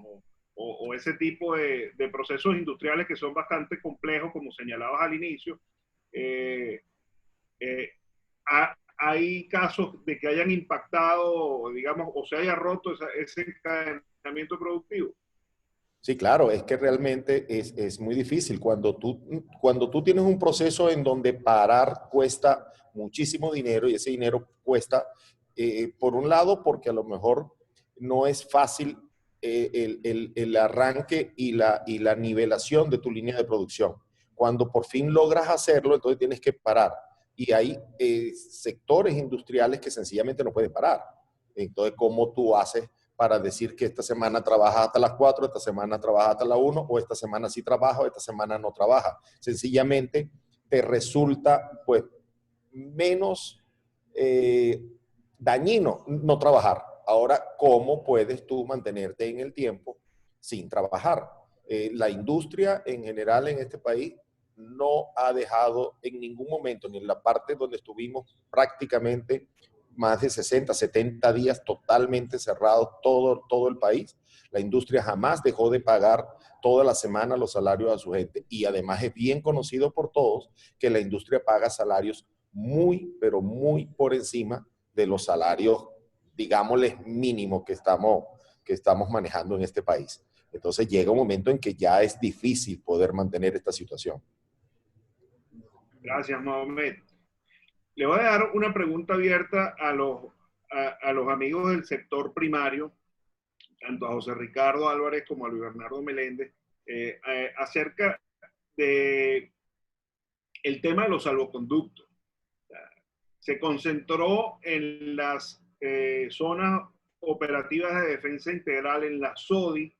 o ese tipo de procesos industriales que son bastante complejos, como señalabas al inicio. Hay casos de que hayan impactado, digamos, o se haya roto ese encadenamiento productivo. Sí, claro, es que realmente es muy difícil. Cuando tú tienes un proceso en donde parar cuesta muchísimo dinero, y ese dinero cuesta, por un lado, porque a lo mejor no es fácil el arranque y la nivelación de tu línea de producción. Cuando por fin logras hacerlo, entonces tienes que parar. Y hay sectores industriales que sencillamente no pueden parar. Entonces, ¿cómo tú haces para decir que esta semana trabajas hasta las 4, esta semana trabajas hasta la 1, o esta semana sí trabaja, o esta semana no trabaja? Sencillamente te resulta pues menos dañino no trabajar. Ahora, ¿cómo puedes tú mantenerte en el tiempo sin trabajar? La industria en general en este país no ha dejado en ningún momento, ni en la parte donde estuvimos prácticamente más de 60, 70 días totalmente cerrados todo el país. La industria jamás dejó de pagar toda la semana los salarios a su gente. Y además es bien conocido por todos que la industria paga salarios muy, pero muy por encima de los salarios, digámosles, mínimos que estamos manejando en este país. Entonces llega un momento en que ya es difícil poder mantener esta situación. Gracias, Mohamed. Le voy a dar una pregunta abierta a los amigos del sector primario, tanto a José Ricardo Álvarez como a Luis Bernardo Meléndez, acerca de el tema de los salvoconductos. Se concentró en las zonas operativas de defensa integral, en la SODI,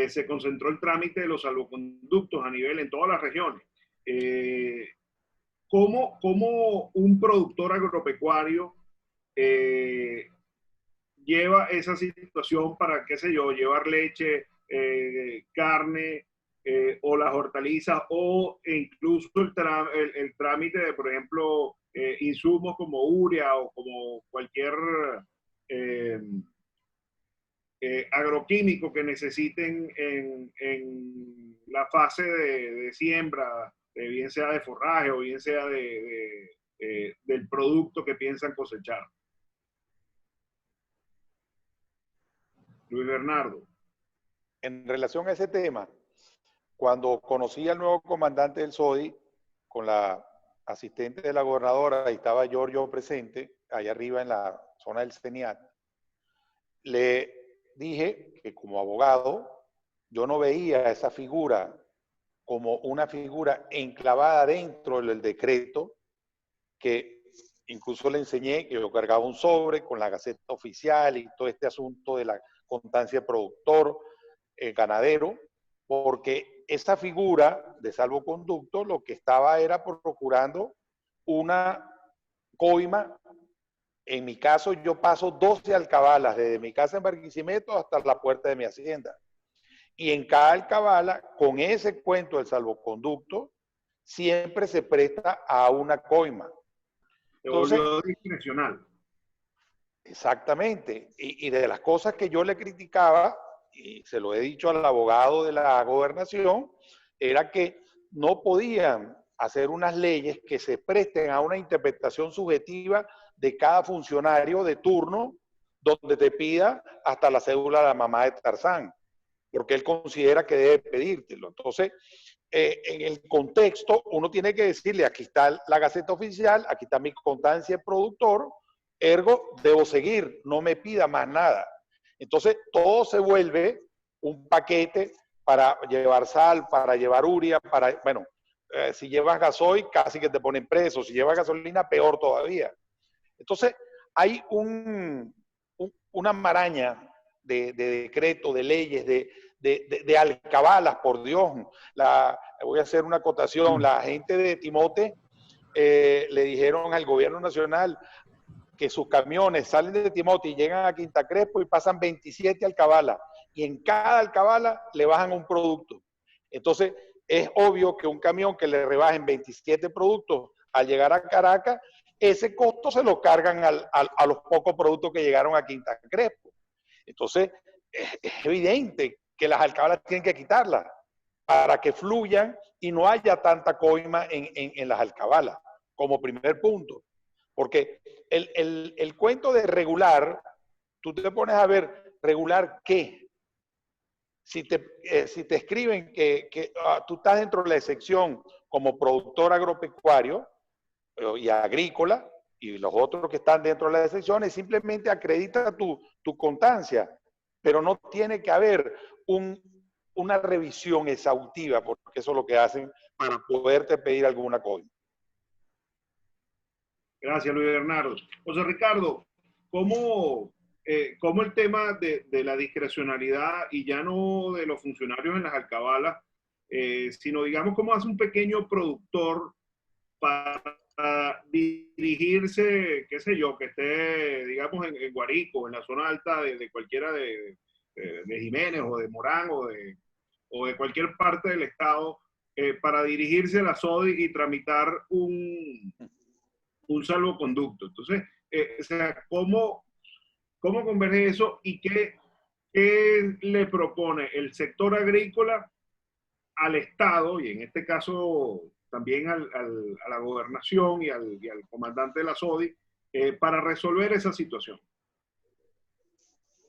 se concentró el trámite de los salvoconductos a nivel en todas las regiones. ¿Cómo un productor agropecuario lleva esa situación para, qué sé yo, llevar leche, carne o las hortalizas, o incluso el trámite de, por ejemplo, insumos como urea o como cualquier agroquímico que necesiten en la fase de siembra, bien sea de forraje o bien sea del producto que piensan cosechar? Luis Bernardo. En relación a ese tema, cuando conocí al nuevo comandante del SODI, con la asistente de la gobernadora, ahí estaba Giorgio presente, allá arriba en la zona del CENIAT, le dije que como abogado, yo no veía esa figura como una figura enclavada dentro del decreto, que incluso le enseñé que yo cargaba un sobre con la Gaceta Oficial y todo este asunto de la constancia productor, ganadero, porque esa figura de salvoconducto lo que estaba era procurando una coima. En mi caso, yo paso 12 alcabalas desde mi casa en Barquisimeto hasta la puerta de mi hacienda. Y en cada alcabala, con ese cuento del salvoconducto, siempre se presta a una coima. Entonces, discrecional. Exactamente. Y de las cosas que yo le criticaba, y se lo he dicho al abogado de la gobernación, era que no podían hacer unas leyes que se presten a una interpretación subjetiva de cada funcionario de turno, donde te pida hasta la cédula de la mamá de Tarzán, porque él considera que debe pedírtelo. Entonces, en el contexto, uno tiene que decirle, aquí está la Gaceta Oficial, aquí está mi constancia de productor, ergo, debo seguir, no me pida más nada. Entonces, todo se vuelve un paquete para llevar sal, para llevar urea, para, bueno, si llevas gasoil, casi que te ponen preso, si llevas gasolina, peor todavía. Entonces, hay una maraña de decretos, de leyes, de alcabalas, por Dios. Voy a hacer una acotación. La gente de Timote le dijeron al gobierno nacional que sus camiones salen de Timote y llegan a Quinta Crespo y pasan 27 alcabalas. Y en cada alcabala le bajan un producto. Entonces, es obvio que un camión que le rebajen 27 productos al llegar a Caracas, ese costo se lo cargan a los pocos productos que llegaron a Quinta Crespo. Entonces, es evidente que las alcabalas tienen que quitarlas para que fluyan y no haya tanta coima en las alcabalas, como primer punto. Porque el cuento de regular, tú te pones a ver, ¿regular qué? Si te escriben que tú estás dentro de la excepción como productor agropecuario y agrícola, y los otros que están dentro de las excepciones, simplemente acredita tu constancia. pero no tiene que haber una revisión exhaustiva, porque eso es lo que hacen para poderte pedir alguna coima. Gracias, Luis Bernardo. José Ricardo, ¿cómo el tema de la discrecionalidad y ya no de los funcionarios en las alcabalas, sino digamos cómo hace un pequeño productor para dirigirse, qué sé yo, que esté, digamos, en Guarico, en la zona alta de cualquiera de Jiménez o de Morán o de cualquier parte del estado, para dirigirse a la SODI y tramitar un salvoconducto? Entonces, o sea, ¿cómo converge eso y qué le propone el sector agrícola al Estado, y en este caso también a la gobernación y al comandante de la SODI, para resolver esa situación?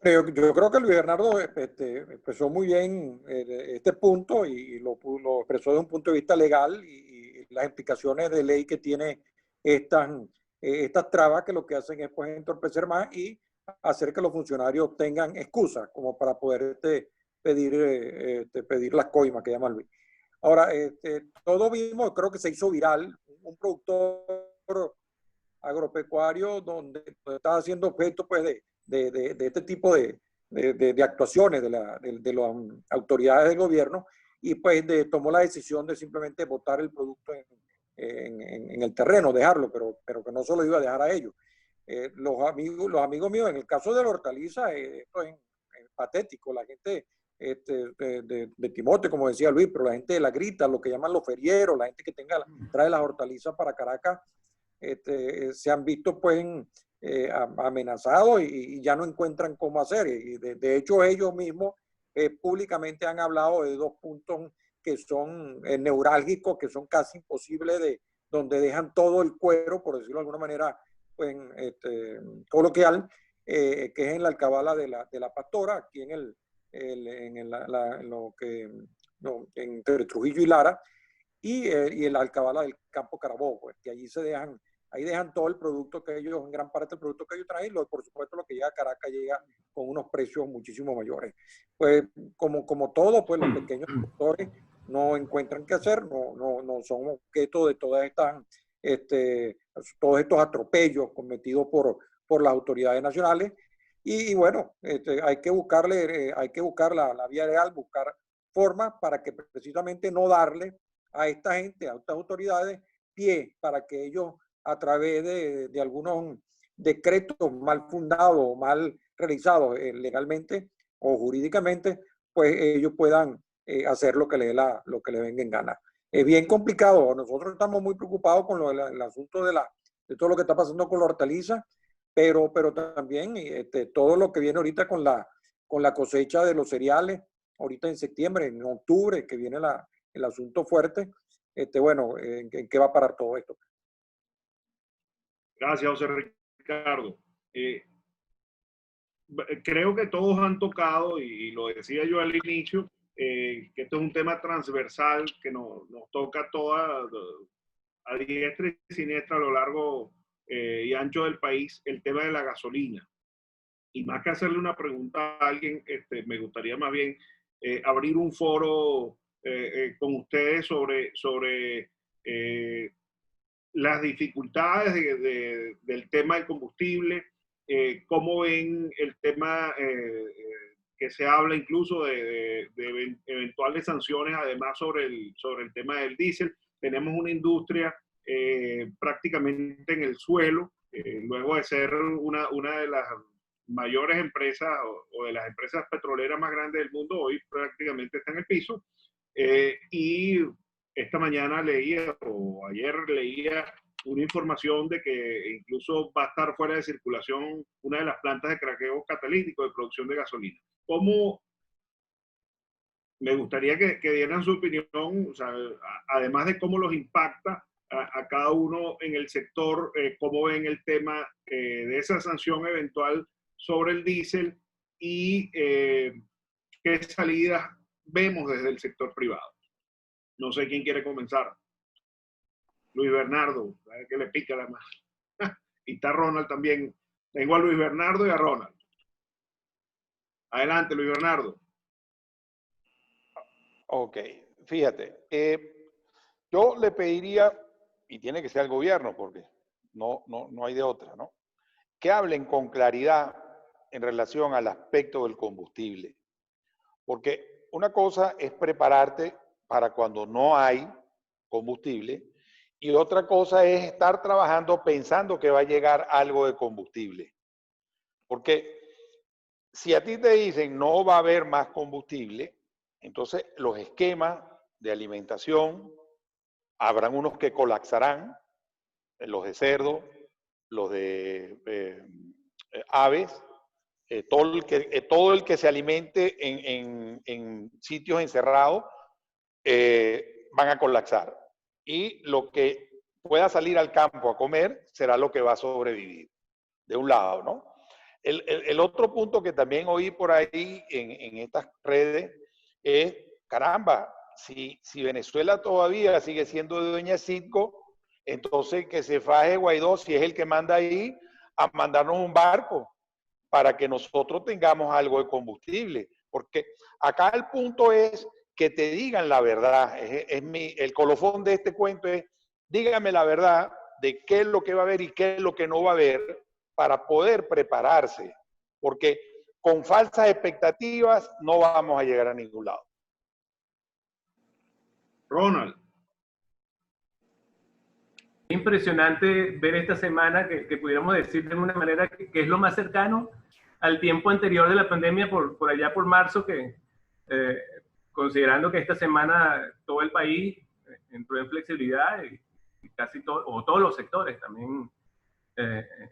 Yo creo que Luis Bernardo expresó muy bien este punto y lo expresó desde un punto de vista legal y las implicaciones de ley que tiene estas trabas, que lo que hacen es pues entorpecer más y hacer que los funcionarios tengan excusas como para poder pedir las coimas que llama Luis. Ahora, todo vimos, creo que se hizo viral, un productor agropecuario donde estaba haciendo objeto pues de este tipo de actuaciones de las autoridades del gobierno, y pues tomó la decisión de simplemente botar el producto en el terreno, dejarlo, pero que no se lo iba a dejar a ellos. Los amigos míos, en el caso de la hortaliza, esto es patético. La gente de Timote, como decía Luis, pero la gente de la grita, lo que llaman los ferieros, la gente que trae las hortalizas para Caracas, se han visto pues amenazados y ya no encuentran cómo hacer. Y de hecho ellos mismos públicamente han hablado de dos puntos que son neurálgicos, que son casi imposibles, donde dejan todo el cuero, por decirlo de alguna manera pues, coloquial, que es en la alcabala de la Pastora, aquí entre Trujillo y Lara, y en la alcabala del Campo Carabobo, pues, que allí ahí dejan todo el producto que ellos, en gran parte del producto que ellos traen, por supuesto lo que llega a Caracas llega con unos precios muchísimo mayores. Pues como todo, pues los pequeños productores no encuentran qué hacer, no son objeto de todas todos estos atropellos cometidos por las autoridades nacionales. Y bueno, hay que buscar la vía legal, buscar formas para que precisamente no darle a esta gente, a estas autoridades, pie para que ellos, a través de algunos decretos mal fundados o mal realizados legalmente o jurídicamente, pues ellos puedan hacer lo que les venga en gana. Es bien complicado. Nosotros estamos muy preocupados con el asunto de todo lo que está pasando con la hortaliza, pero también todo lo que viene ahorita con la cosecha de los cereales, ahorita en septiembre, en octubre, que viene el asunto fuerte. Bueno, ¿en qué va a parar todo esto? Gracias, José Ricardo. Creo que todos han tocado, y lo decía yo al inicio, que esto es un tema transversal que nos toca a diestra y siniestra a lo largo y ancho del país, el tema de la gasolina. Y más que hacerle una pregunta a alguien, me gustaría más bien abrir un foro con ustedes sobre las dificultades del tema del combustible, cómo ven el tema que se habla incluso de eventuales sanciones, además sobre el tema del diésel. Tenemos una industria prácticamente en el suelo, luego de ser una de las mayores empresas o de las empresas petroleras más grandes del mundo, hoy prácticamente está en el piso. Y esta mañana leía, o ayer leía, una información de que incluso va a estar fuera de circulación una de las plantas de craqueo catalítico de producción de gasolina. ¿Cómo? Me gustaría que dieran su opinión, o sea, además de cómo los impacta a cada uno en el sector, cómo ven el tema de esa sanción eventual sobre el diésel y qué salidas vemos desde el sector privado. No sé quién quiere comenzar. Luis Bernardo, a ver qué le pica la mano. Y está Ronald también. Tengo a Luis Bernardo y a Ronald. Adelante, Luis Bernardo. Ok, fíjate, yo le pediría, y tiene que ser el gobierno, porque no hay de otra, ¿no? Que hablen con claridad en relación al aspecto del combustible. Porque una cosa es prepararte para cuando no hay combustible y otra cosa es estar trabajando pensando que va a llegar algo de combustible. Porque si a ti te dicen no va a haber más combustible, entonces los esquemas de alimentación, habrán unos que colapsarán, los de cerdo, los de aves, todo el que se alimente en sitios encerrados van a colapsar. Y lo que pueda salir al campo a comer será lo que va a sobrevivir, de un lado, ¿no? El otro punto que también oí por ahí en estas redes es, caramba, si Venezuela todavía sigue siendo de Doña Citgo, entonces que se faje Guaidó, si es el que manda ahí, a mandarnos un barco para que nosotros tengamos algo de combustible. Porque acá el punto es que te digan la verdad. El colofón de este cuento es, dígame la verdad de qué es lo que va a haber y qué es lo que no va a haber para poder prepararse. Porque con falsas expectativas no vamos a llegar a ningún lado. Ronald. Impresionante ver esta semana que pudiéramos decir de una manera que es lo más cercano al tiempo anterior de la pandemia, por allá por marzo, que considerando que esta semana todo el país entró en flexibilidad y casi todo, o todos los sectores también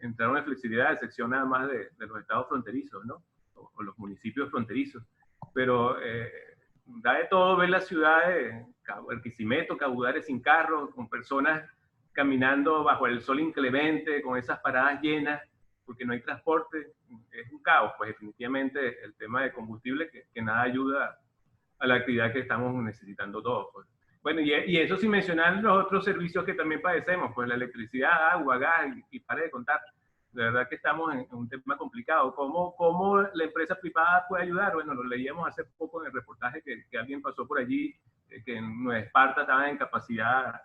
entraron en flexibilidad, a excepción nada más de los estados fronterizos, ¿no? O los municipios fronterizos. Pero da de todo ver las ciudades, Barquisimeto, Cabudare sin carros, con personas caminando bajo el sol inclemente, con esas paradas llenas, porque no hay transporte. Es un caos, pues definitivamente el tema de combustible que nada ayuda a la actividad que estamos necesitando todos. Pues. Bueno, y eso sin mencionar los otros servicios que también padecemos, pues la electricidad, agua, gas, y pare de contar. De verdad que estamos en un tema complicado. ¿Cómo la empresa privada puede ayudar? Bueno, lo leíamos hace poco en el reportaje que alguien pasó por allí, que en Nueva Esparta estaban en capacidad,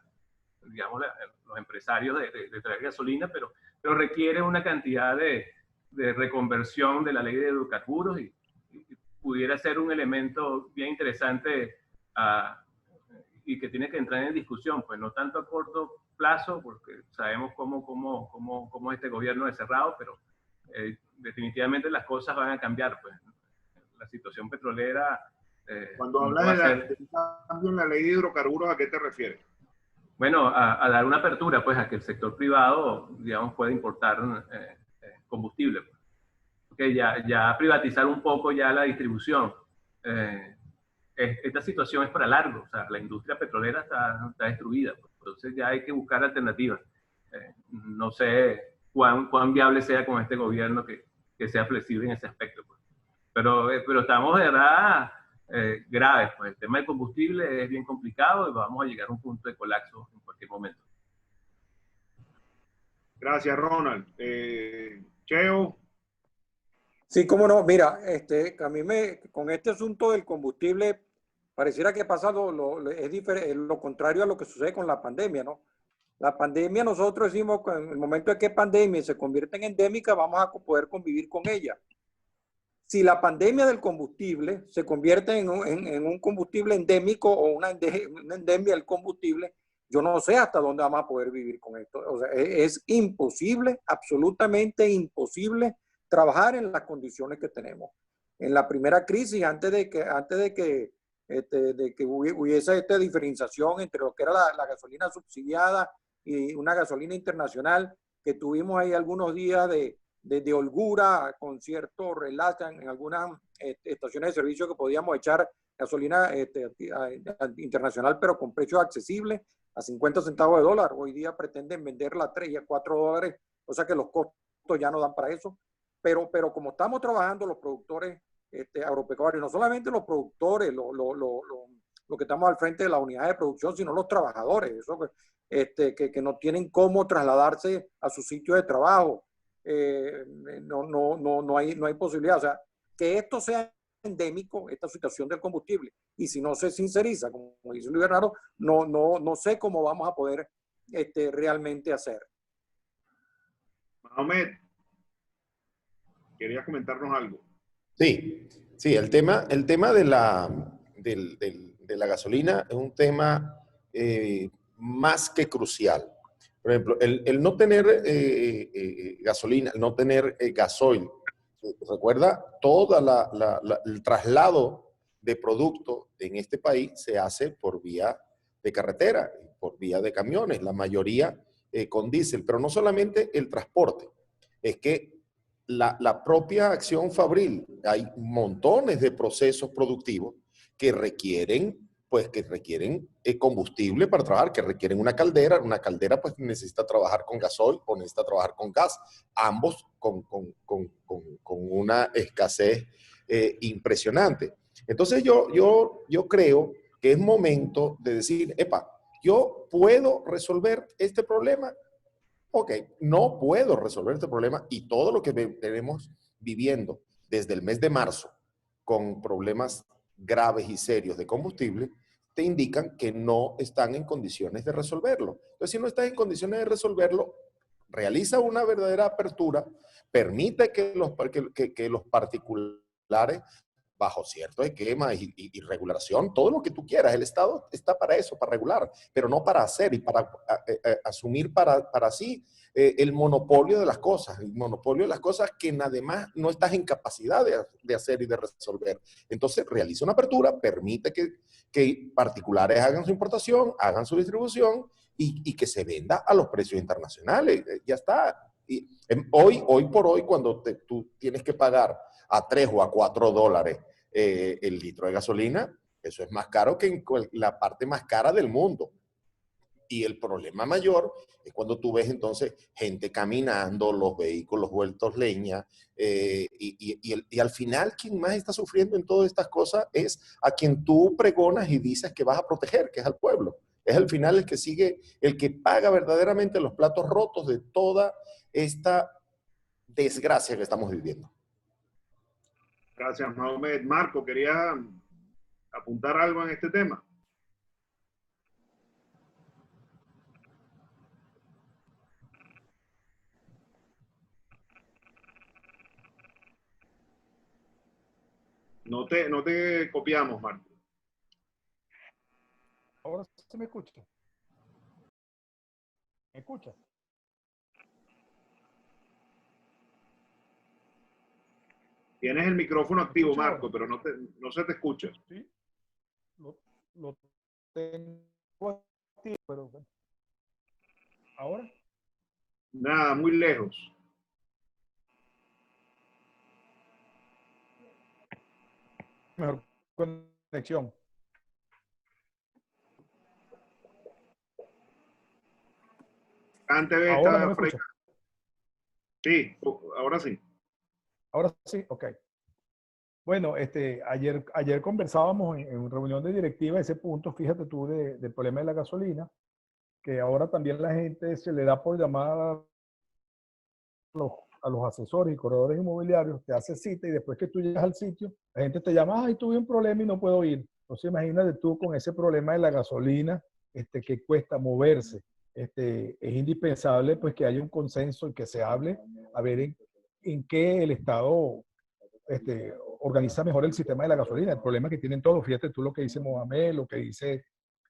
digamos, los empresarios de traer gasolina, pero requiere una cantidad de reconversión de la ley de hidrocarburos y pudiera ser un elemento bien interesante y que tiene que entrar en discusión, pues no tanto a corto plazo, porque sabemos cómo este gobierno es cerrado, pero definitivamente las cosas van a cambiar, pues la situación petrolera... Cuando hablas de cambio en la ley de hidrocarburos, ¿a qué te refieres? Bueno, a dar una apertura, pues, a que el sector privado, digamos, pueda importar combustible. Pues. Porque ya privatizar un poco ya la distribución. Esta situación es para largo. O sea, la industria petrolera está destruida. Pues. Entonces ya hay que buscar alternativas. No sé cuán viable sea con este gobierno que sea flexible en ese aspecto. Pues. Pero estamos de verdad... graves, pues el tema del combustible es bien complicado y vamos a llegar a un punto de colapso en cualquier momento. Gracias, Ronald. Cheo. Sí, cómo no. Mira, a mí con este asunto del combustible pareciera que pasa lo contrario a lo que sucede con la pandemia, ¿no? La pandemia, nosotros decimos que en el momento de que pandemia se convierte en endémica, vamos a poder convivir con ella. Si la pandemia del combustible se convierte en un combustible endémico o una endemia del combustible, yo no sé hasta dónde vamos a poder vivir con esto. O sea, es imposible, absolutamente imposible trabajar en las condiciones que tenemos. En la primera crisis, antes de que hubiese esta diferenciación entre lo que era la gasolina subsidiada y una gasolina internacional, que tuvimos ahí algunos días de holgura, con cierto relax en algunas estaciones de servicio que podíamos echar gasolina internacional, pero con precios accesibles, a 50 centavos de dólar. Hoy día pretenden venderla a 3 y a 4 dólares, o sea que los costos ya no dan para eso. Pero como estamos trabajando los productores agropecuarios, no solamente los productores, los que estamos al frente de la unidad de producción, sino los trabajadores, eso que no tienen cómo trasladarse a su sitio de trabajo. No hay posibilidad. O sea, que esto sea endémico, esta situación del combustible. Y si no se sinceriza, como dice Luis Bernardo, no sé cómo vamos a poder realmente hacer. Mohamed, quería comentarnos algo. Sí, sí, el tema de la gasolina es un tema más que crucial. Por ejemplo, el no tener gasolina, el no tener gasoil, recuerda, todo el traslado de producto en este país se hace por vía de carretera, por vía de camiones, la mayoría con diésel, pero no solamente el transporte, es que la propia acción fabril, hay montones de procesos productivos que requieren combustible para trabajar, que requieren una caldera pues necesita trabajar con gasoil o necesita trabajar con gas, ambos con una escasez impresionante. Entonces yo creo que es momento de decir, epa, yo puedo resolver este problema. Ok, no puedo resolver este problema y todo lo que tenemos viviendo desde el mes de marzo con problemas graves y serios de combustible, te indican que no están en condiciones de resolverlo. Entonces, si no estás en condiciones de resolverlo, realiza una verdadera apertura, permite que los particulares, bajo cierto esquema y regulación, todo lo que tú quieras. El Estado está para eso, para regular, pero no para hacer y para asumir para sí el monopolio de las cosas, el monopolio de las cosas que además no estás en capacidad de hacer y de resolver. Entonces, realiza una apertura, permite que particulares hagan su importación, hagan su distribución y que se venda a los precios internacionales. Ya está. Y, hoy por hoy, cuando tú tienes que pagar a 3 o a 4 dólares el litro de gasolina, eso es más caro que en la parte más cara del mundo. Y el problema mayor es cuando tú ves entonces gente caminando, los vehículos vueltos leña, y al final quien más está sufriendo en todas estas cosas es a quien tú pregonas y dices que vas a proteger, que es al pueblo. Es al final el que sigue, el que paga verdaderamente los platos rotos de toda esta desgracia que estamos viviendo. Gracias, Mohamed. Marco, ¿quería apuntar algo en este tema? No te copiamos, Marco. Ahora se me escucha. ¿Me escucha? Tienes el micrófono activo, Marco, pero no se te escucha. Sí, lo tengo activo, pero ¿ahora? Nada, muy lejos. Mejor conexión. Antes ¿Ahora no me escucha? Sí, ahora sí. Ahora sí, ok. Bueno, ayer conversábamos en reunión de directiva ese punto, fíjate tú, del problema de la gasolina, que ahora también la gente se le da por llamar a los asesores y corredores inmobiliarios, te hace cita y después que tú llegas al sitio, la gente te llama, ay, tuve un problema y no puedo ir. Entonces imagínate tú con ese problema de la gasolina, que cuesta moverse. Es indispensable pues que haya un consenso y que se hable a ver en qué el Estado organiza mejor el sistema de la gasolina. El problema que tienen todos, fíjate tú lo que dice Mohamed, lo que dice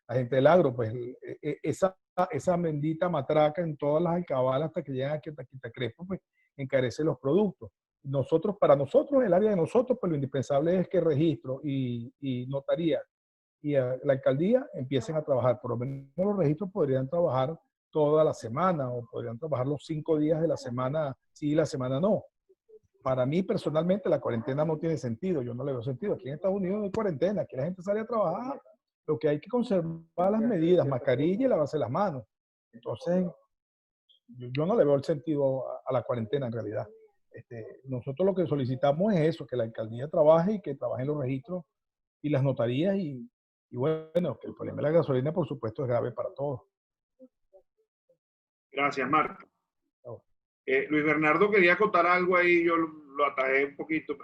la gente del agro, pues esa bendita matraca en todas las alcabalas hasta que llegan aquí a Quitacrepo, pues encarece los productos. Para nosotros, el área de nosotros, pues lo indispensable es que registro y notaría y la alcaldía empiecen a trabajar. Por lo menos los registros podrían trabajar toda la semana o podrían trabajar los 5 días de la semana, sí, la semana no. Para mí personalmente la cuarentena no tiene sentido, yo no le veo sentido. Aquí en Estados Unidos no hay cuarentena, aquí la gente sale a trabajar, lo que hay que conservar las medidas, mascarilla y lavarse las manos. Entonces, yo no le veo el sentido a la cuarentena en realidad. Nosotros lo que solicitamos es eso, que la alcaldía trabaje y que trabajen los registros y las notarías y bueno, que el problema de la gasolina por supuesto es grave para todos. Gracias, Marco. Luis Bernardo quería contar algo ahí, yo lo atajé un poquito.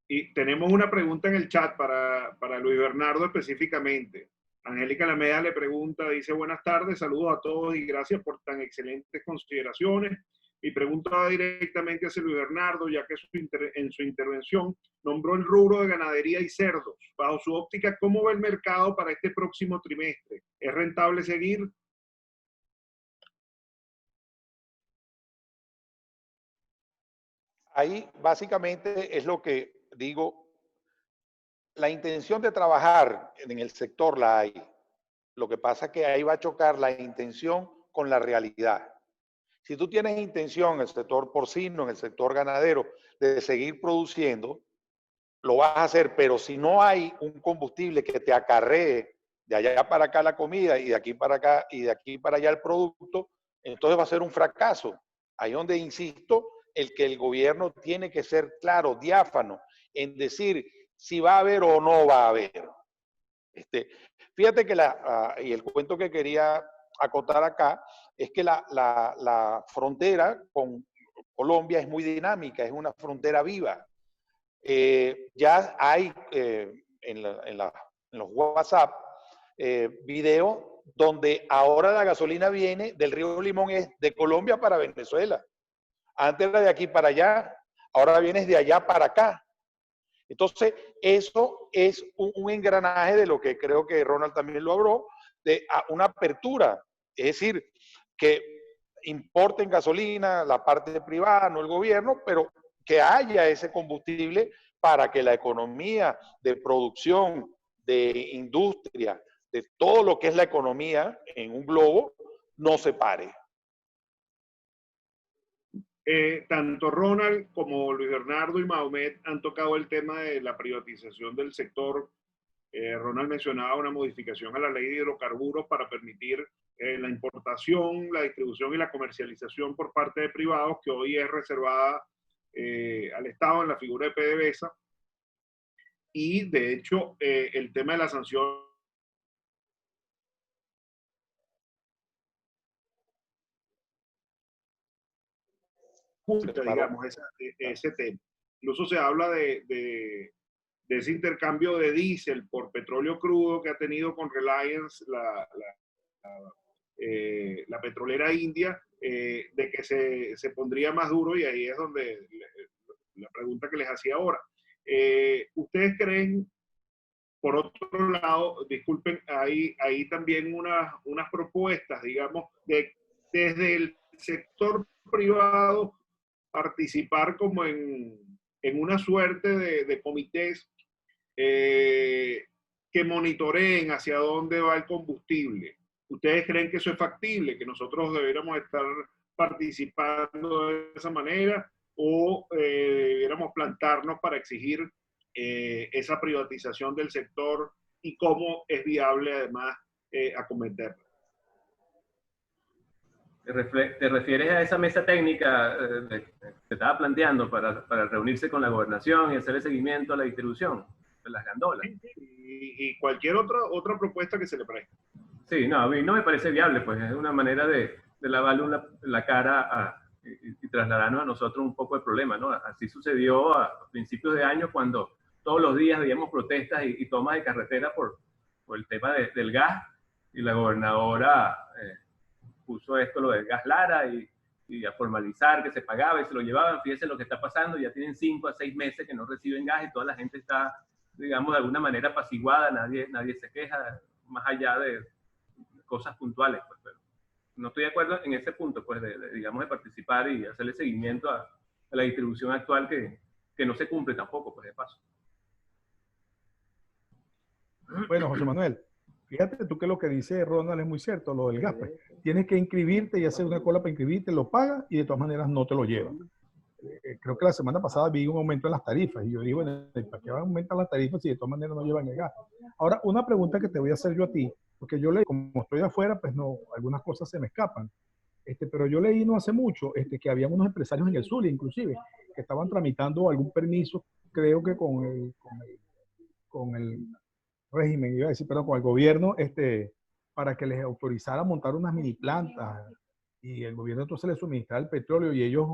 Y tenemos una pregunta en el chat para Luis Bernardo específicamente. Angélica Alameda le pregunta, dice, buenas tardes, saludos a todos y gracias por tan excelentes consideraciones. Mi pregunta va directamente hacia Luis Bernardo, ya que en su intervención nombró el rubro de ganadería y cerdos. Bajo su óptica, ¿cómo ve el mercado para este próximo trimestre? ¿Es rentable seguir? Ahí básicamente es lo que digo, la intención de trabajar en el sector la hay. Lo que pasa es que ahí va a chocar la intención con la realidad. Si tú tienes intención en el sector porcino, en el sector ganadero, de seguir produciendo, lo vas a hacer, pero si no hay un combustible que te acarree de allá para acá la comida y de aquí para acá y de aquí para allá el producto, entonces va a ser un fracaso. Ahí donde insisto, el que el gobierno tiene que ser claro, diáfano, en decir si va a haber o no va a haber. Fíjate que y el cuento que quería acotar acá es que la frontera con Colombia es muy dinámica, es una frontera viva. Ya hay en los WhatsApp videos donde ahora la gasolina viene del río Limón, es de Colombia para Venezuela. Antes era de aquí para allá, ahora viene de allá para acá. Entonces, eso es un engranaje de lo que creo que Ronald también lo habló, de una apertura. Es decir, que importen gasolina la parte privada, no el gobierno, pero que haya ese combustible para que la economía de producción, de industria, de todo lo que es la economía en un globo, no se pare. Tanto Ronald como Luis Bernardo y Mahomet han tocado el tema de la privatización del sector. Ronald mencionaba una modificación a la ley de hidrocarburos para permitir la importación, la distribución y la comercialización por parte de privados, que hoy es reservada al Estado en la figura de PDVSA. Y de hecho, el tema de la sanción digamos, ese tema. Incluso se habla de ese intercambio de diésel por petróleo crudo que ha tenido con Reliance la petrolera india, de que se pondría más duro, y ahí es donde la pregunta que les hacía ahora. ¿Ustedes creen, por otro lado, disculpen, hay también unas propuestas, digamos, desde el sector privado participar como en una suerte de comités que monitoreen hacia dónde va el combustible? ¿Ustedes creen que eso es factible, que nosotros deberíamos estar participando de esa manera, o deberíamos plantarnos para exigir esa privatización del sector, y cómo es viable además acometerla? ¿Te refieres a esa mesa técnica que se estaba planteando para reunirse con la gobernación y hacer el seguimiento a la distribución de las gandolas? Y cualquier otra propuesta que se le preste. Sí, no, a mí no me parece viable, pues es una manera de lavarle la cara y trasladarnos a nosotros un poco el problema, ¿no? Así sucedió a principios de año, cuando todos los días veíamos protestas y tomas de carretera por el tema del gas, y la gobernadora puso esto, lo del gas Lara, y a formalizar que se pagaba y se lo llevaban. Fíjense lo que está pasando, ya tienen 5 a 6 meses que no reciben gas y toda la gente está, digamos, de alguna manera apaciguada, nadie se queja, más allá de cosas puntuales, pues. Pero no estoy de acuerdo en ese punto, pues, digamos, de participar y hacerle seguimiento a la distribución actual que no se cumple tampoco, pues, de paso. Bueno, José Manuel, fíjate tú que lo que dice Ronald es muy cierto, lo del gas. Pues. Tienes que inscribirte y hacer una cola para inscribirte, lo pagas y de todas maneras no te lo llevan. Creo que la semana pasada vi un aumento en las tarifas y yo digo, ¿para qué van a aumentar las tarifas si de todas maneras no llevan el gas? Ahora, una pregunta que te voy a hacer yo a ti, porque yo leí, como estoy de afuera, pues no, algunas cosas se me escapan. Pero yo leí no hace mucho que había unos empresarios en el Zulia, inclusive, que estaban tramitando algún permiso, creo que con el régimen, iba a decir, perdón, con el gobierno, para que les autorizara montar unas mini plantas, y el gobierno entonces les suministrara el petróleo y ellos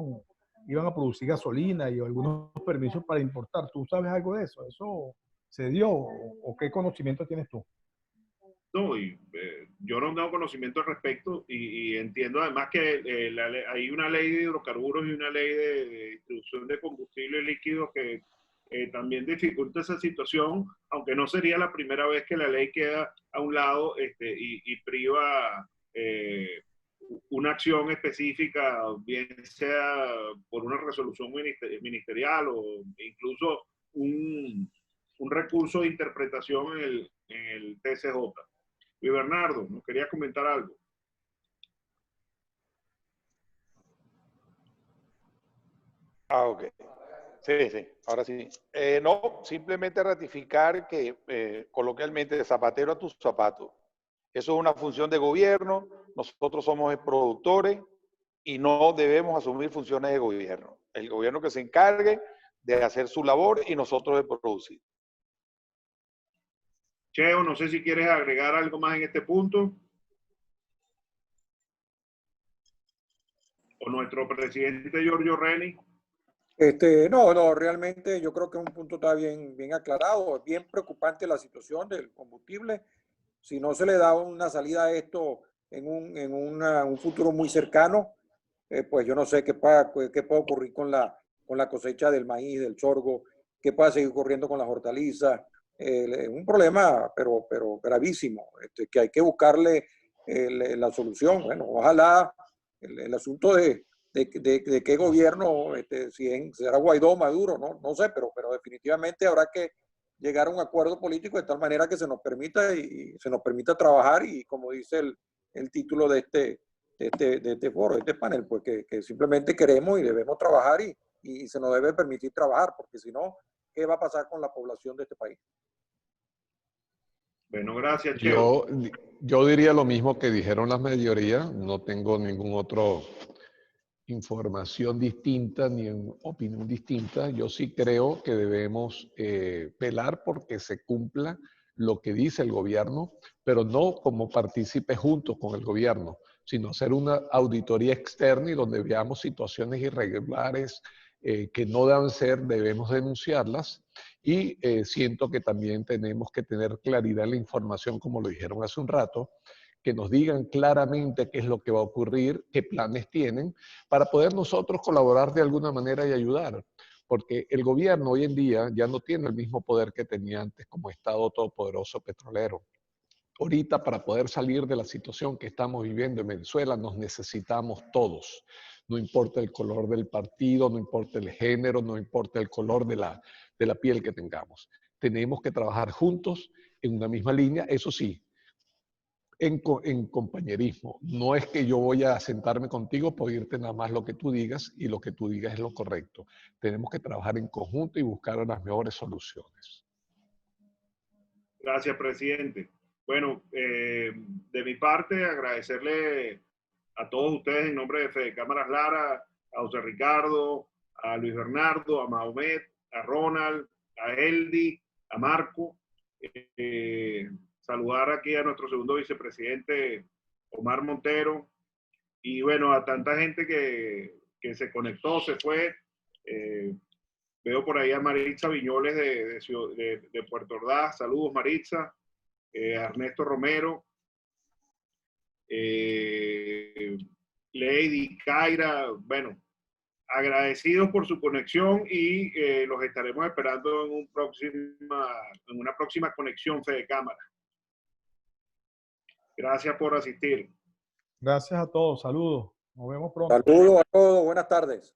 iban a producir gasolina y algunos permisos para importar. ¿Tú sabes algo de eso? ¿Eso se dio o qué conocimiento tienes tú? No, yo no tengo conocimiento al respecto y entiendo además que hay una ley de hidrocarburos y una ley de distribución de combustibles líquidos que también dificulta esa situación, aunque no sería la primera vez que la ley queda a un lado y priva una acción específica, bien sea por una resolución ministerial o incluso un recurso de interpretación en el TCJ. Y Bernardo, nos quería comentar algo. Ok. Sí, sí, ahora sí. No, simplemente ratificar que coloquialmente de zapatero a tus zapatos. Eso es una función de gobierno, nosotros somos productores y no debemos asumir funciones de gobierno. El gobierno que se encargue de hacer su labor y nosotros de producir. Cheo, no sé si quieres agregar algo más en este punto. O nuestro presidente Giorgio Reni. No, realmente yo creo que un punto está bien aclarado. Es bien preocupante la situación del combustible. Si no se le da una salida a esto en un futuro muy cercano, pues yo no sé qué puede ocurrir con la cosecha del maíz, del sorgo, qué puede seguir ocurriendo con las hortalizas. Un problema, pero gravísimo, que hay que buscarle la solución. Bueno, ojalá el asunto de qué gobierno, si será Guaidó o Maduro, no sé, pero definitivamente habrá que llegar a un acuerdo político de tal manera que se nos permita y se nos permita trabajar y como dice el título de este foro, de este panel, pues que simplemente queremos y debemos trabajar y se nos debe permitir trabajar, porque si no, ¿qué va a pasar con la población de este país? Bueno, gracias, Cheo. Yo diría lo mismo que dijeron las mayorías, no tengo ningún otro información distinta ni opinión distinta. Yo sí creo que debemos velar porque se cumpla lo que dice el gobierno, pero no como partícipe junto con el gobierno, sino hacer una auditoría externa y donde veamos situaciones irregulares que no deben ser, debemos denunciarlas. Y siento que también tenemos que tener claridad en la información, como lo dijeron hace un rato, que nos digan claramente qué es lo que va a ocurrir, qué planes tienen, para poder nosotros colaborar de alguna manera y ayudar. Porque el gobierno hoy en día ya no tiene el mismo poder que tenía antes como Estado todopoderoso petrolero. Ahorita, para poder salir de la situación que estamos viviendo en Venezuela, nos necesitamos todos. No importa el color del partido, no importa el género, no importa el color de la piel que tengamos. Tenemos que trabajar juntos en una misma línea, eso sí, en compañerismo. No es que yo voy a sentarme contigo por oírte nada más lo que tú digas y lo que tú digas es lo correcto. Tenemos que trabajar en conjunto y buscar las mejores soluciones. Gracias, presidente. Bueno, de mi parte, agradecerle a todos ustedes en nombre de Fede Cámaras Lara, a José Ricardo, a Luis Bernardo, a Mahomet, a Ronald, a Eldi, a Marco. Saludar aquí a nuestro segundo vicepresidente, Omar Montero, y bueno, a tanta gente que se conectó, se fue. Veo por ahí a Maritza Viñoles de Puerto Ordaz. Saludos, Maritza. A Ernesto Romero. Lady, Kaira, bueno, agradecidos por su conexión y los estaremos esperando en una próxima conexión Fede Cámara. Gracias por asistir. Gracias a todos. Saludos. Nos vemos pronto. Saludos a todos. Buenas tardes.